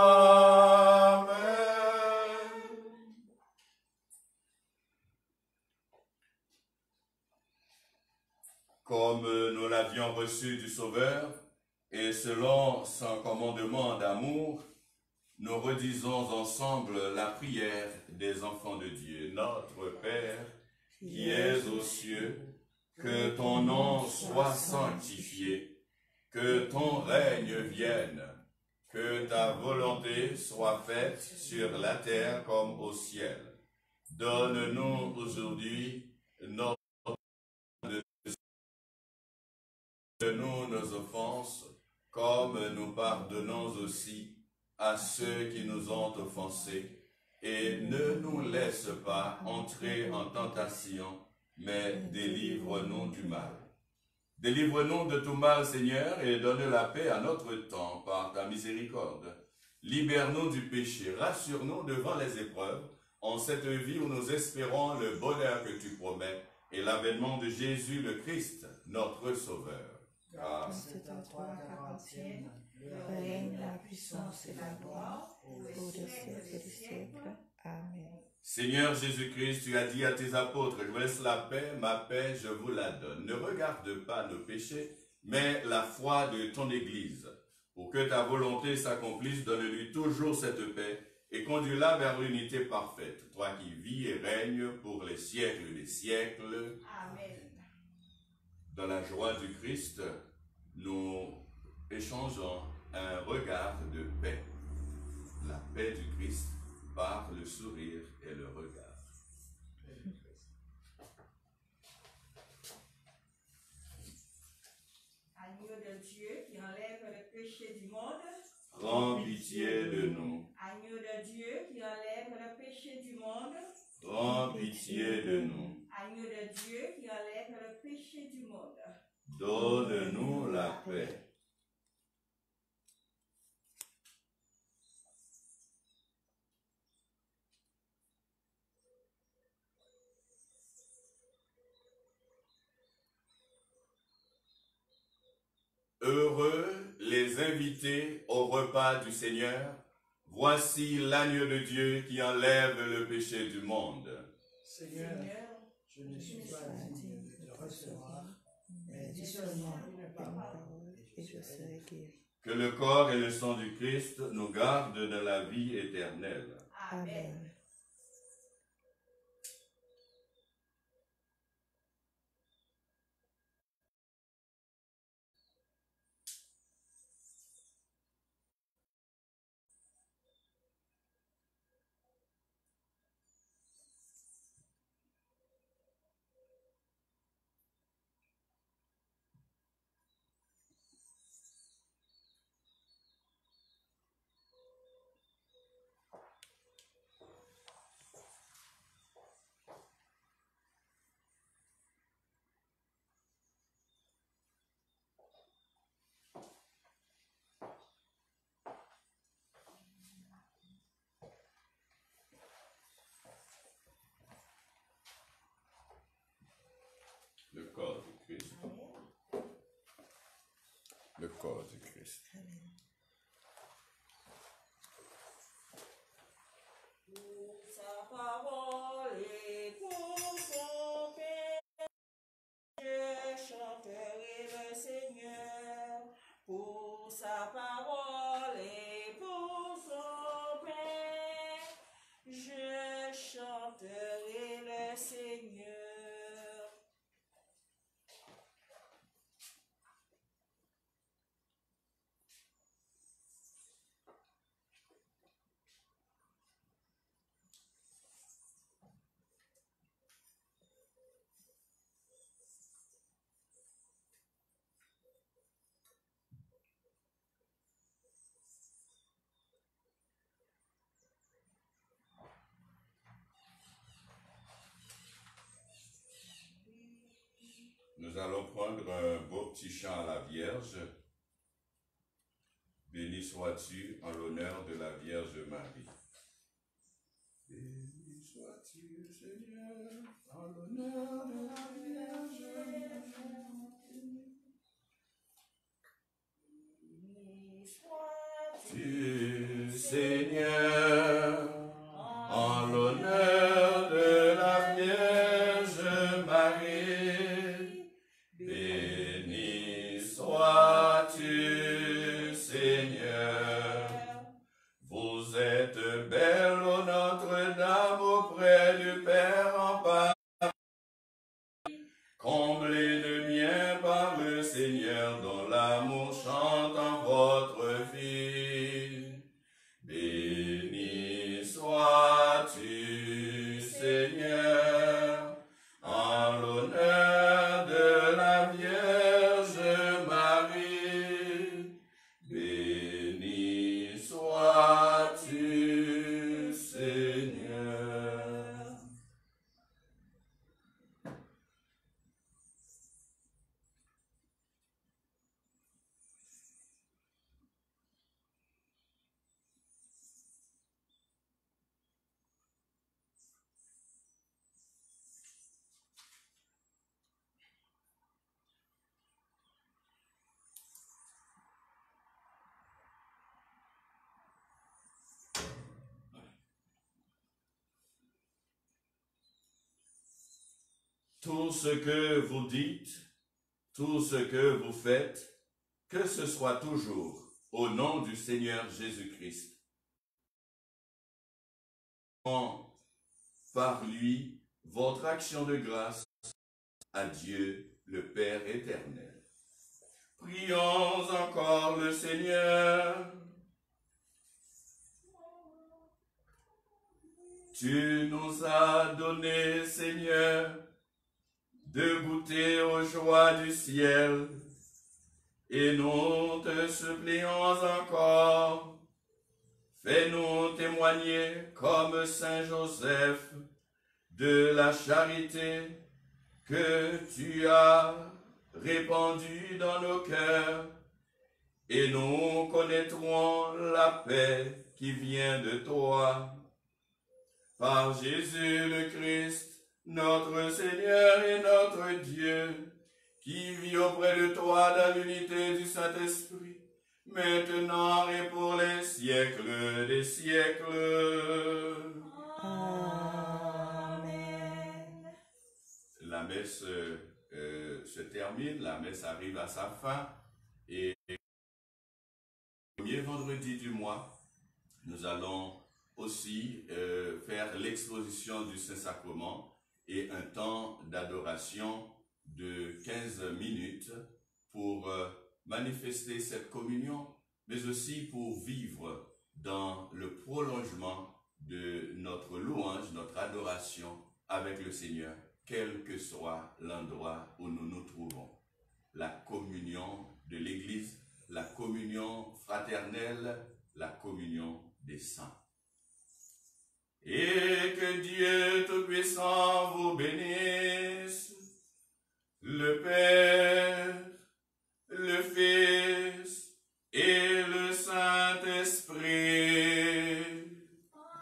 Comme nous l'avions reçu du Sauveur, et selon son commandement d'amour, nous redisons ensemble la prière des enfants de Dieu. Notre Père, qui es aux cieux, que ton nom soit sanctifié, que ton règne vienne, que ta volonté soit faite sur la terre comme au ciel. Donne-nous aujourd'hui notre Pardonne-nous nos offenses, comme nous pardonnons aussi à ceux qui nous ont offensés, et ne nous laisse pas entrer en tentation, mais délivre-nous du mal. Délivre-nous de tout mal, Seigneur, et donne la paix à notre temps par ta miséricorde. Libère-nous du péché, rassure-nous devant les épreuves, en cette vie où nous espérons le bonheur que tu promets et l'avènement de Jésus le Christ, notre Sauveur. Car C'est à toi qu'appartiennent le règne, la puissance et la gloire, pour les siècles des siècles. Amen. Seigneur Jésus-Christ, tu as dit à tes apôtres, je vous laisse la paix, ma paix, je vous la donne. Ne regarde pas nos péchés, mais la foi de ton Église. Pour que ta volonté s'accomplisse, donne-lui toujours cette paix et conduis-la vers l'unité parfaite. Toi qui vis et règnes pour les siècles des siècles. Amen. Dans la joie du Christ, nous échangeons un regard de paix. La paix du Christ par le sourire et le regard. Agneau de Dieu qui enlève le péché du monde. Prends pitié de nous. Agneau de Dieu qui enlève le péché du monde. Prends pitié de nous. Agneau de Dieu qui enlève le péché du monde. Donne-nous la paix. Heureux les invités au repas du Seigneur. Voici l'agneau de Dieu qui enlève le péché du monde. Seigneur, je ne suis pas digne de te recevoir, mais dis seulement une parole et je serai guéri. Que le corps et le sang du Christ nous gardent de la vie éternelle. Amen. Le corps du Christ. Le corps du Christ. Pour sa parole et pour son Père, je chanterai le Seigneur. Pour sa parole et pour son Père, je chanterai le Seigneur. Nous allons prendre un beau petit chant à la Vierge. Béni sois-tu en l'honneur de la Vierge Marie. Béni sois-tu, Seigneur, en l'honneur de la Vierge Marie. Béni sois-tu, Tu, Seigneur, en l'honneur de la Vierge Marie. Béni sois-tu, Seigneur. Vous êtes belle, ô Notre-Dame, auprès du Père en Paris. Comblez de bien par le Seigneur, dont l'amour chante en votre vie. Béni sois-tu, Seigneur, en l'honneur de la Vierge Marie. Béni sois-tu, Seigneur. Tout ce que vous dites, tout ce que vous faites, que ce soit toujours au nom du Seigneur Jésus-Christ. Par lui, votre action de grâce à Dieu, le Père éternel. Prions encore le Seigneur. Tu nous as donné, Seigneur, de goûter aux joies du ciel, et nous te supplions encore, fais-nous témoigner comme Saint Joseph de la charité que tu as répandue dans nos cœurs, et nous connaîtrons la paix qui vient de toi. Par Jésus le Christ, notre Seigneur et notre Dieu, qui vit auprès de toi dans l'unité du Saint-Esprit, maintenant et pour les siècles des siècles. Amen. La messe se termine, la messe arrive à sa fin, et le premier vendredi du mois, nous allons aussi faire l'exposition du Saint-Sacrement et un temps d'adoration de 15 minutes pour manifester cette communion, mais aussi pour vivre dans le prolongement de notre louange, notre adoration avec le Seigneur, quel que soit l'endroit où nous nous trouvons. La communion de l'Église, la communion fraternelle, la communion des saints. Et que Dieu Tout-Puissant vous bénisse, le Père, le Fils et le Saint-Esprit.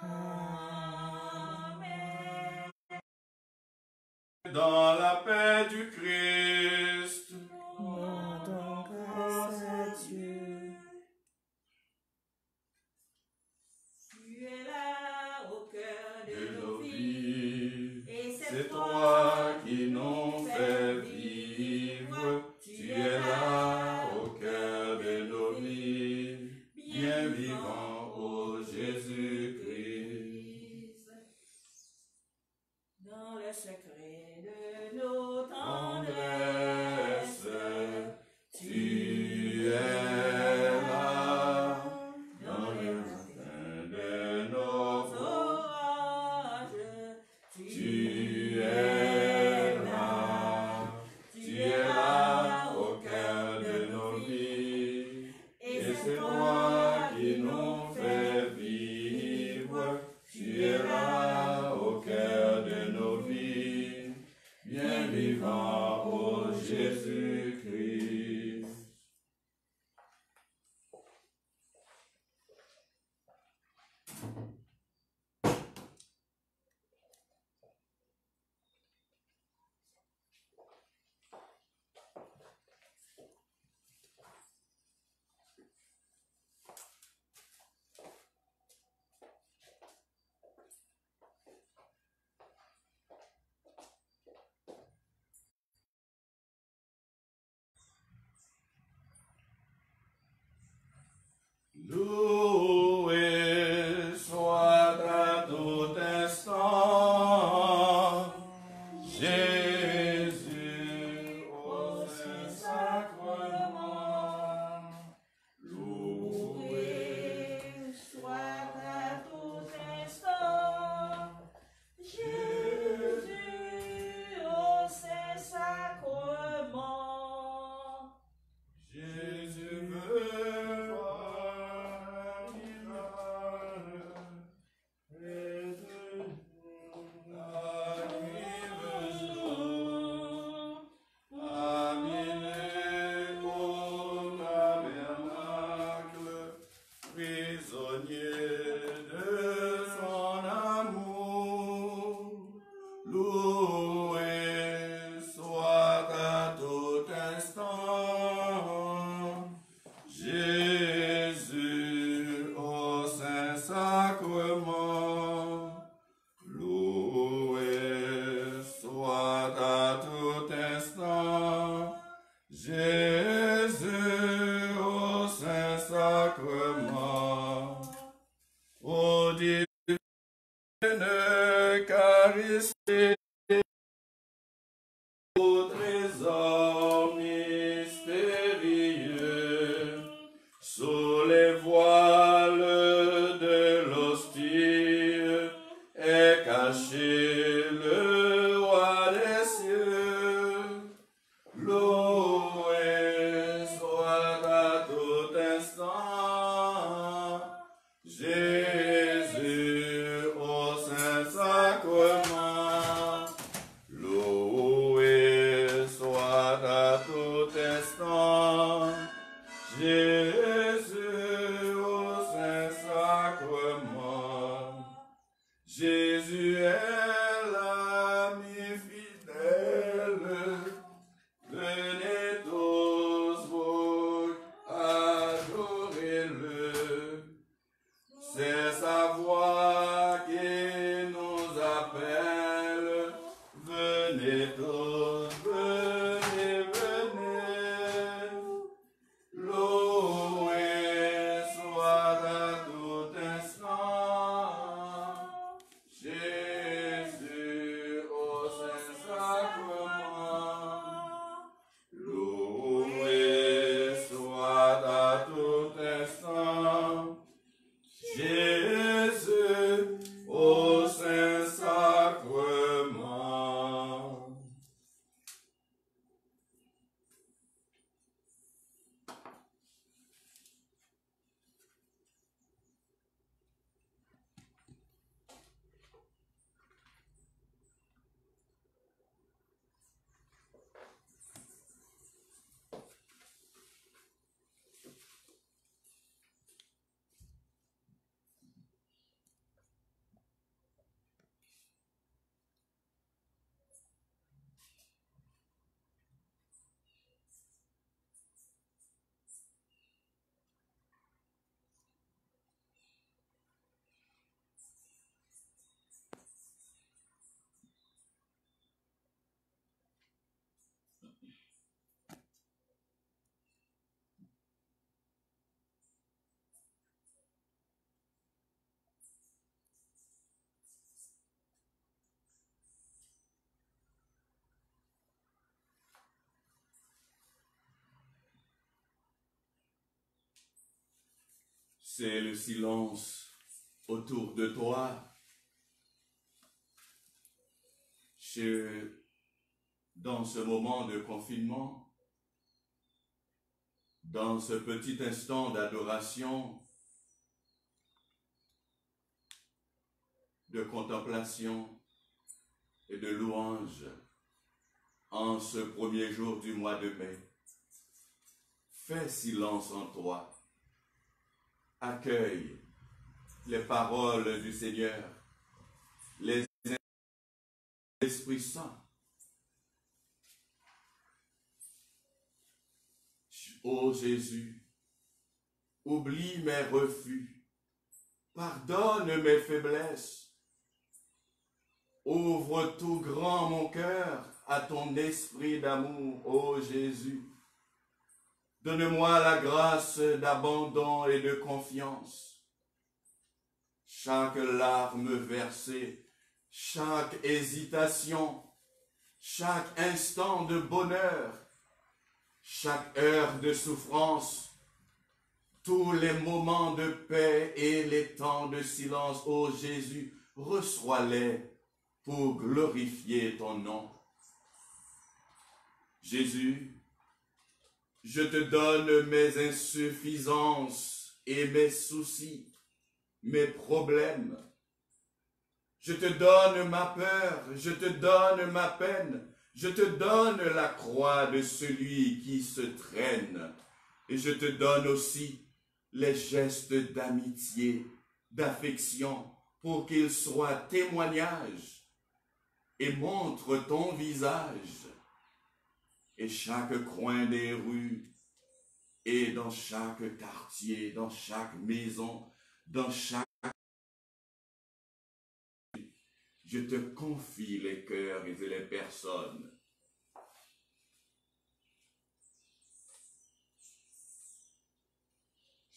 Amen. Dans la paix du Christ, Rendons grâce à Dieu. Tu es là au cœur de de nos nos vies. vies, Et c'est toi qui nous fais vivre. Tu es là au cœur de nos vies, bien vivant, ô Jésus-Christ. Dans le secret de nos Tendresse, tendresses, tu es là, dans le jardin de nos orages, tu es là au cœur de nos vies, et c'est toi qui nous fais vivre. Tu es là au cœur de nos vies, bien vivant, ô Jésus-Christ. Loué soit à tout instant Jésus au Saint-Sacrement. loué soit à tout instant Jésus au Saint-Sacrement. Jésus veut voir un miracle, et de la nuit jour, amené au tabernacle, prisonnier de son amour. Loué soit à tout instant Jésus au Saint-Sacrement. Loué soit à tout instant Jésus au Saint-Sacrement. Ô divine Eucharistie, au trésor mystérieux, sous les voiles de l'hostie est caché le roi des cieux. Loué soit à tout instant Jésus au Saint-Sacrement. Loué soit à tout Jésus est l'ami fidèle, venez tous vous adorez-le. C'est sa voix qui nous appelle, venez tous, venez, venez. Loué soit à tout instant Jésus au Saint-Sacrement. Loué soit à tout instant Jésus au Saint-Sacrement. C'est le silence autour de toi. Dans ce moment de confinement, dans ce petit instant d'adoration, de contemplation et de louange, en ce premier jour du mois de mai, fais silence en toi. Accueille les paroles du Seigneur, les Esprit Saint. Ô Jésus, oublie mes refus, pardonne mes faiblesses, ouvre tout grand mon cœur à ton esprit d'amour, ô Jésus. Donne-moi la grâce d'abandon et de confiance. Chaque larme versée, chaque hésitation, chaque instant de bonheur, chaque heure de souffrance, tous les moments de paix et les temps de silence, ô Jésus, reçois-les pour glorifier ton nom. Jésus, je te donne mes insuffisances et mes soucis, mes problèmes. Je te donne ma peur, je te donne ma peine, je te donne la croix de celui qui se traîne. Et je te donne aussi les gestes d'amitié, d'affection, pour qu'ils soient témoignages et montrent ton visage. Et chaque coin des rues, et dans chaque quartier, dans chaque maison, dans chaque... Je te confie les cœurs et les personnes.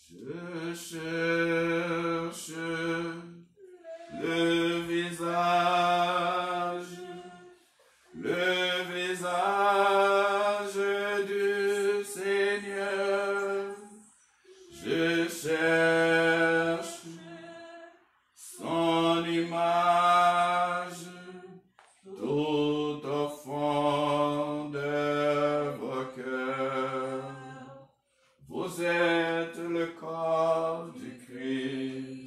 Je cherche le visage du Seigneur. Je cherche son image tout au fond de vos cœurs. Vous êtes le corps du Christ.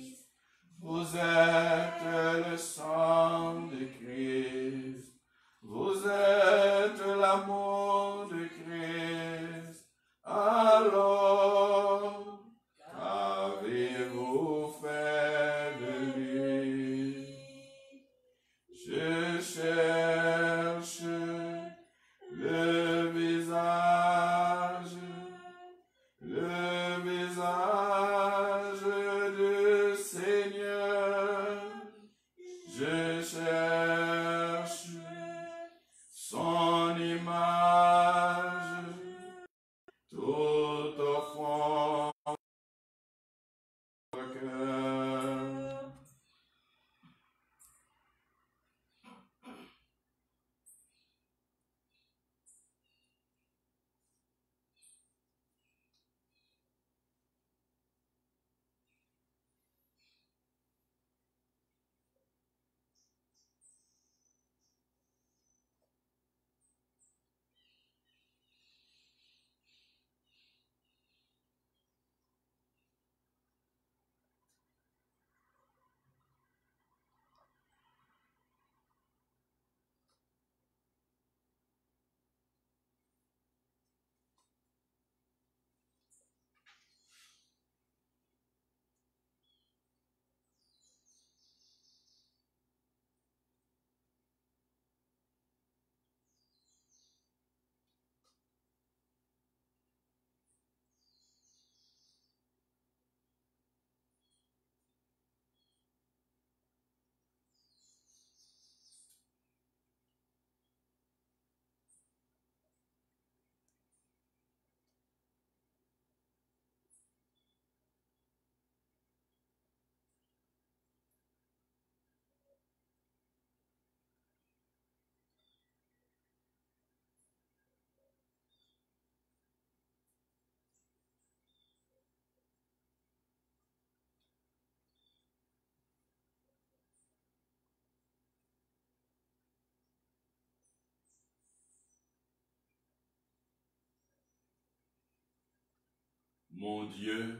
Mon Dieu,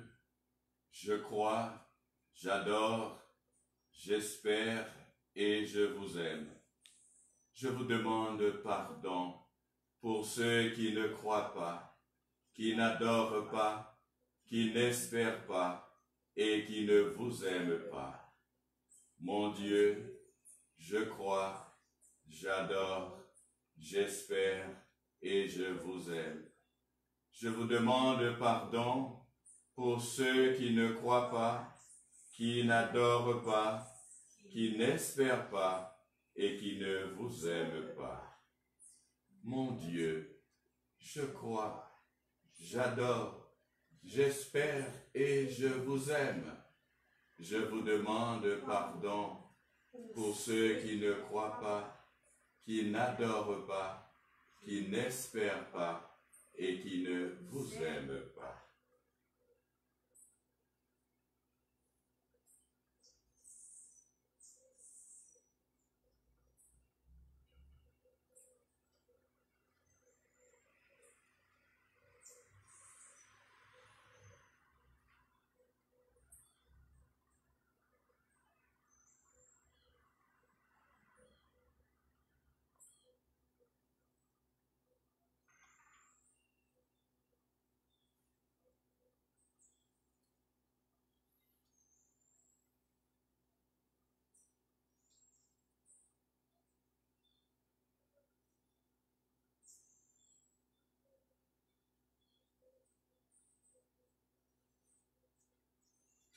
je crois, j'adore, j'espère et je vous aime. Je vous demande pardon pour ceux qui ne croient pas, qui n'adorent pas, qui n'espèrent pas et qui ne vous aiment pas. Mon Dieu, je crois, j'adore, j'espère et je vous aime. Je vous demande pardon pour ceux qui ne croient pas, qui n'adorent pas, qui n'espèrent pas et qui ne vous aiment pas. Mon Dieu, je crois, j'adore, j'espère et je vous aime. Je vous demande pardon pour ceux qui ne croient pas, qui n'adorent pas, qui n'espèrent pas et qui ne vous aiment pas.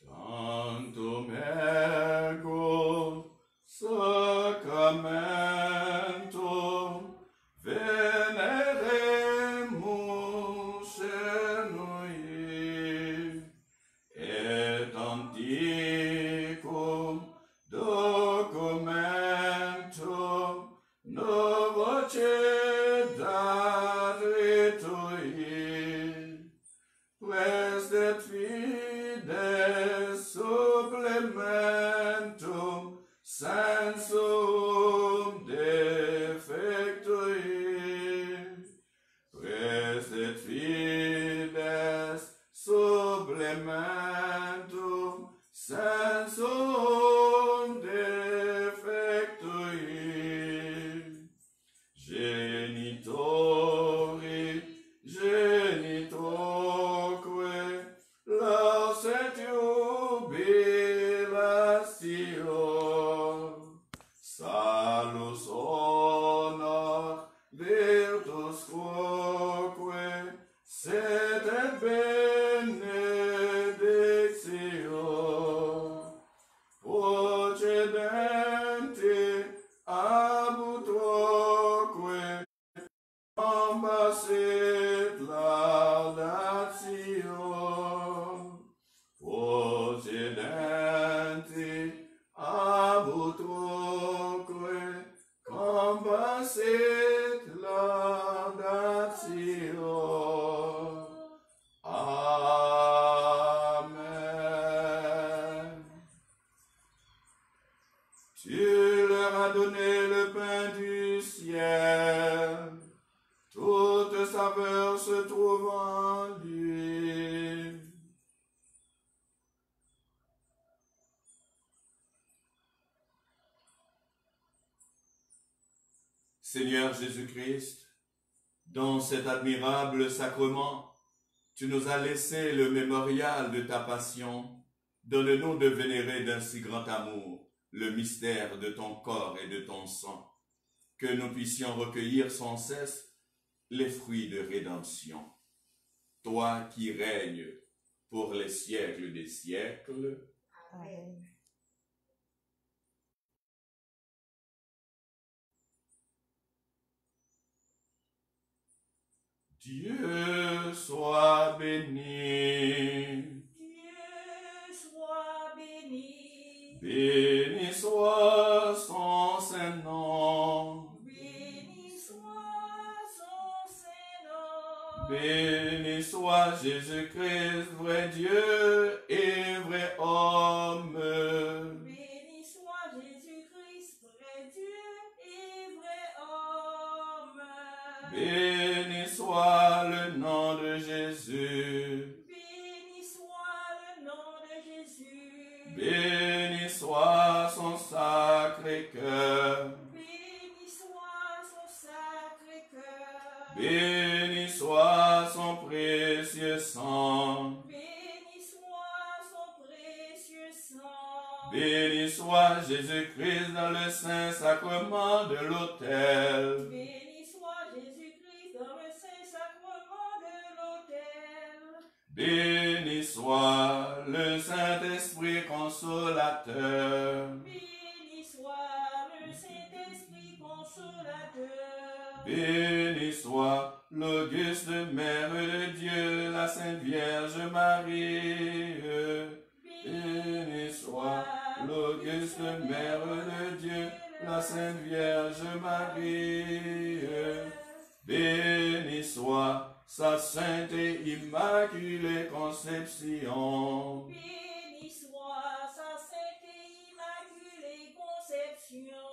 Tantum ergo sacramentum veneremus noi et antiquum documentum novoce dare tui prestet fides supplementum sensum defectui prestet fides supplementum sensum defectui genitori genitoque los et jubilatio salus honor virtus quoque sed et benedictio procedente ab utroque ambassit laudatio procedente ab utroque compassit laudatio. Amen. Tu leur as donné le pain du ciel, toute saveur se trouve en lui. Seigneur Jésus-Christ, dans cet admirable sacrement, tu nous as laissé le mémorial de ta passion. Donne-nous de vénérer d'un si grand amour le mystère de ton corps et de ton sang, que nous puissions recueillir sans cesse les fruits de rédemption. Toi qui règnes pour les siècles des siècles. Amen. Dieu soit béni. Dieu soit béni. Béni soit son Saint-Nom. Béni soit son Saint-Nom. Béni soit Jésus-Christ, vrai Dieu et vrai homme. Béni soit Jésus-Christ, vrai Dieu et vrai homme. Béni soit le nom de Jésus. Béni Sacré-Cœur. Béni soit son Sacré-Cœur. Béni soit son précieux sang. Béni soit son précieux sang. Béni soit Jésus-Christ dans le saint sacrement de l'autel. Béni soit Jésus-Christ dans le saint sacrement de l'autel. Béni soit le Saint-Esprit consolateur. Béni soit le Saint-Esprit consolateur. Béni soit l'auguste Mère de Dieu, la Sainte Vierge Marie. Béni soit l'auguste Mère de Dieu, la Sainte Vierge Marie. Béni soit sa sainte et immaculée conception. Béni soit sa sainte et immaculée conception.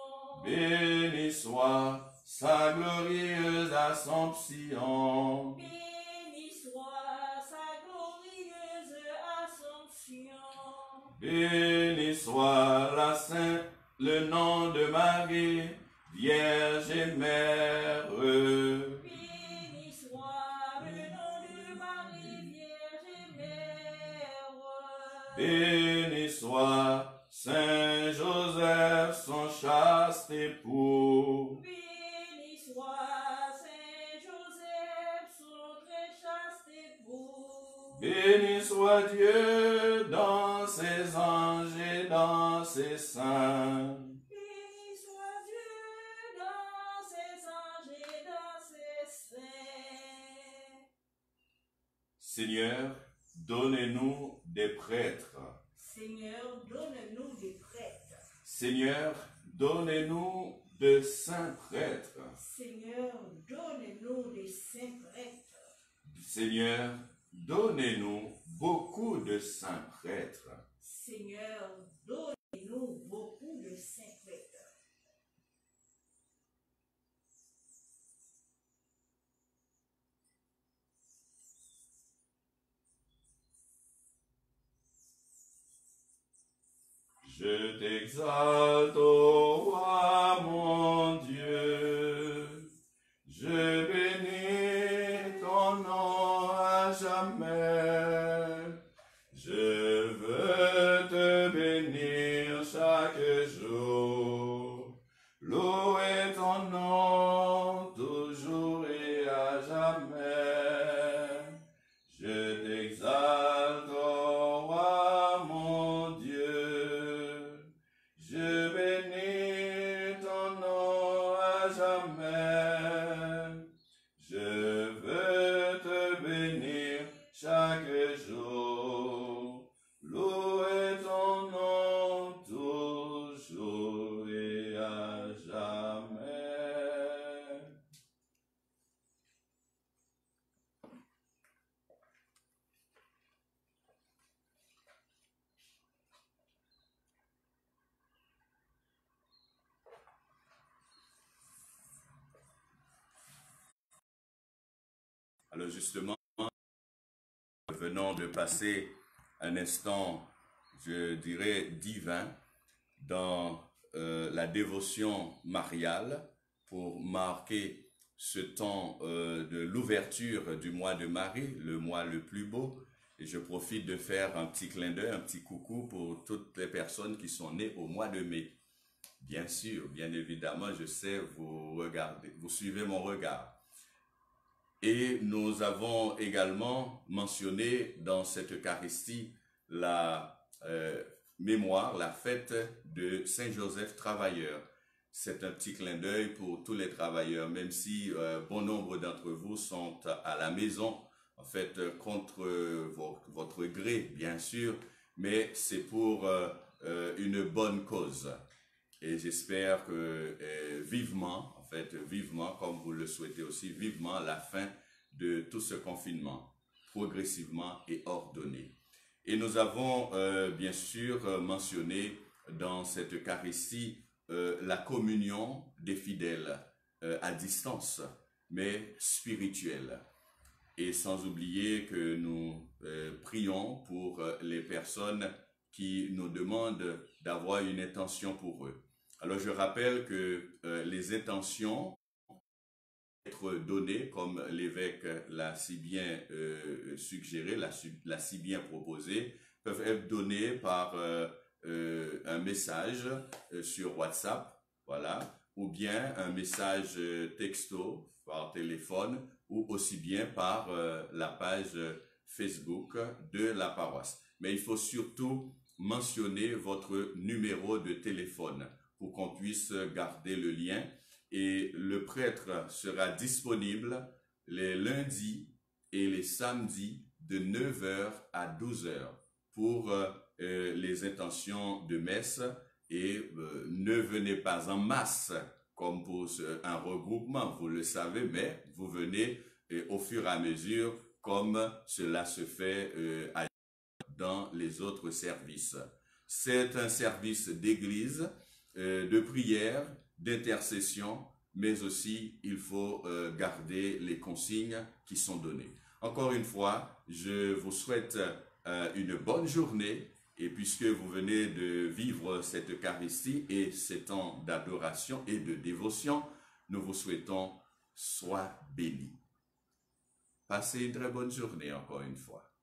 Béni soit sa glorieuse Assomption. Béni soit sa glorieuse Assomption. Béni soit la Sainte, le nom de Marie, Vierge et Mère. Béni soit le nom de Marie, Vierge et Mère. Béni soit Saint Joseph, son chaste époux. Béni soit Saint Joseph, son très chaste époux. Béni soit Dieu dans ses anges et dans ses saints. Béni soit Dieu dans ses anges et dans ses saints. Seigneur, donnez-nous des prêtres. Seigneur, donne-nous des prêtres. Seigneur, donnez-nous de saints prêtres. Seigneur, donne-nous des saints prêtres. Seigneur, donnez-nous beaucoup de saints prêtres. Seigneur, donne-nous beaucoup de saints prêtres. Je t'exalte, ô roi mon Dieu. Je bénis ton nom à jamais. Je veux te bénir chaque jour. Louer ton nom toujours et à jamais. Je t'exalte, ô roi mon Dieu. Je bénis ton nom à jamais. Je veux te bénir chaque jour. Louer ton nom toujours et à jamais. Alors justement, venons de passer un instant, je dirais, divin dans la dévotion mariale pour marquer ce temps de l'ouverture du mois de Marie, le mois le plus beau. Et je profite de faire un petit clin d'œil, un petit coucou pour toutes les personnes qui sont nées au mois de mai. Bien sûr, bien évidemment, je sais, vous regardez, vous suivez mon regard. Et nous avons également mentionné dans cette Eucharistie la mémoire, la fête de Saint-Joseph travailleur. C'est un petit clin d'œil pour tous les travailleurs, même si bon nombre d'entre vous sont à la maison, en fait, contre votre gré, bien sûr, mais c'est pour une bonne cause. Et j'espère que vivement, en fait, vivement, comme vous le souhaitez aussi, vivement la fin de tout ce confinement, progressivement et ordonné. Et nous avons bien sûr mentionné dans cette Eucharistie la communion des fidèles à distance, mais spirituelle. Et sans oublier que nous prions pour les personnes qui nous demandent d'avoir une intention pour eux. Alors je rappelle que les intentions être données, comme l'évêque l'a si bien suggéré, l'a si bien proposé, peuvent être données par un message sur WhatsApp, voilà, ou bien un message texto par téléphone, ou aussi bien par la page Facebook de la paroisse. Mais il faut surtout mentionner votre numéro de téléphone pour qu'on puisse garder le lien. Et le prêtre sera disponible les lundis et les samedis de 9h à 12h pour les intentions de messe. Et ne venez pas en masse comme pour un regroupement, vous le savez, mais vous venez au fur et à mesure comme cela se fait dans les autres services. C'est un service d'église, de prière, d'intercession, mais aussi il faut garder les consignes qui sont données. Encore une fois, je vous souhaite une bonne journée, et puisque vous venez de vivre cette Eucharistie et ces temps d'adoration et de dévotion, nous vous souhaitons sois bénis. Passez une très bonne journée encore une fois.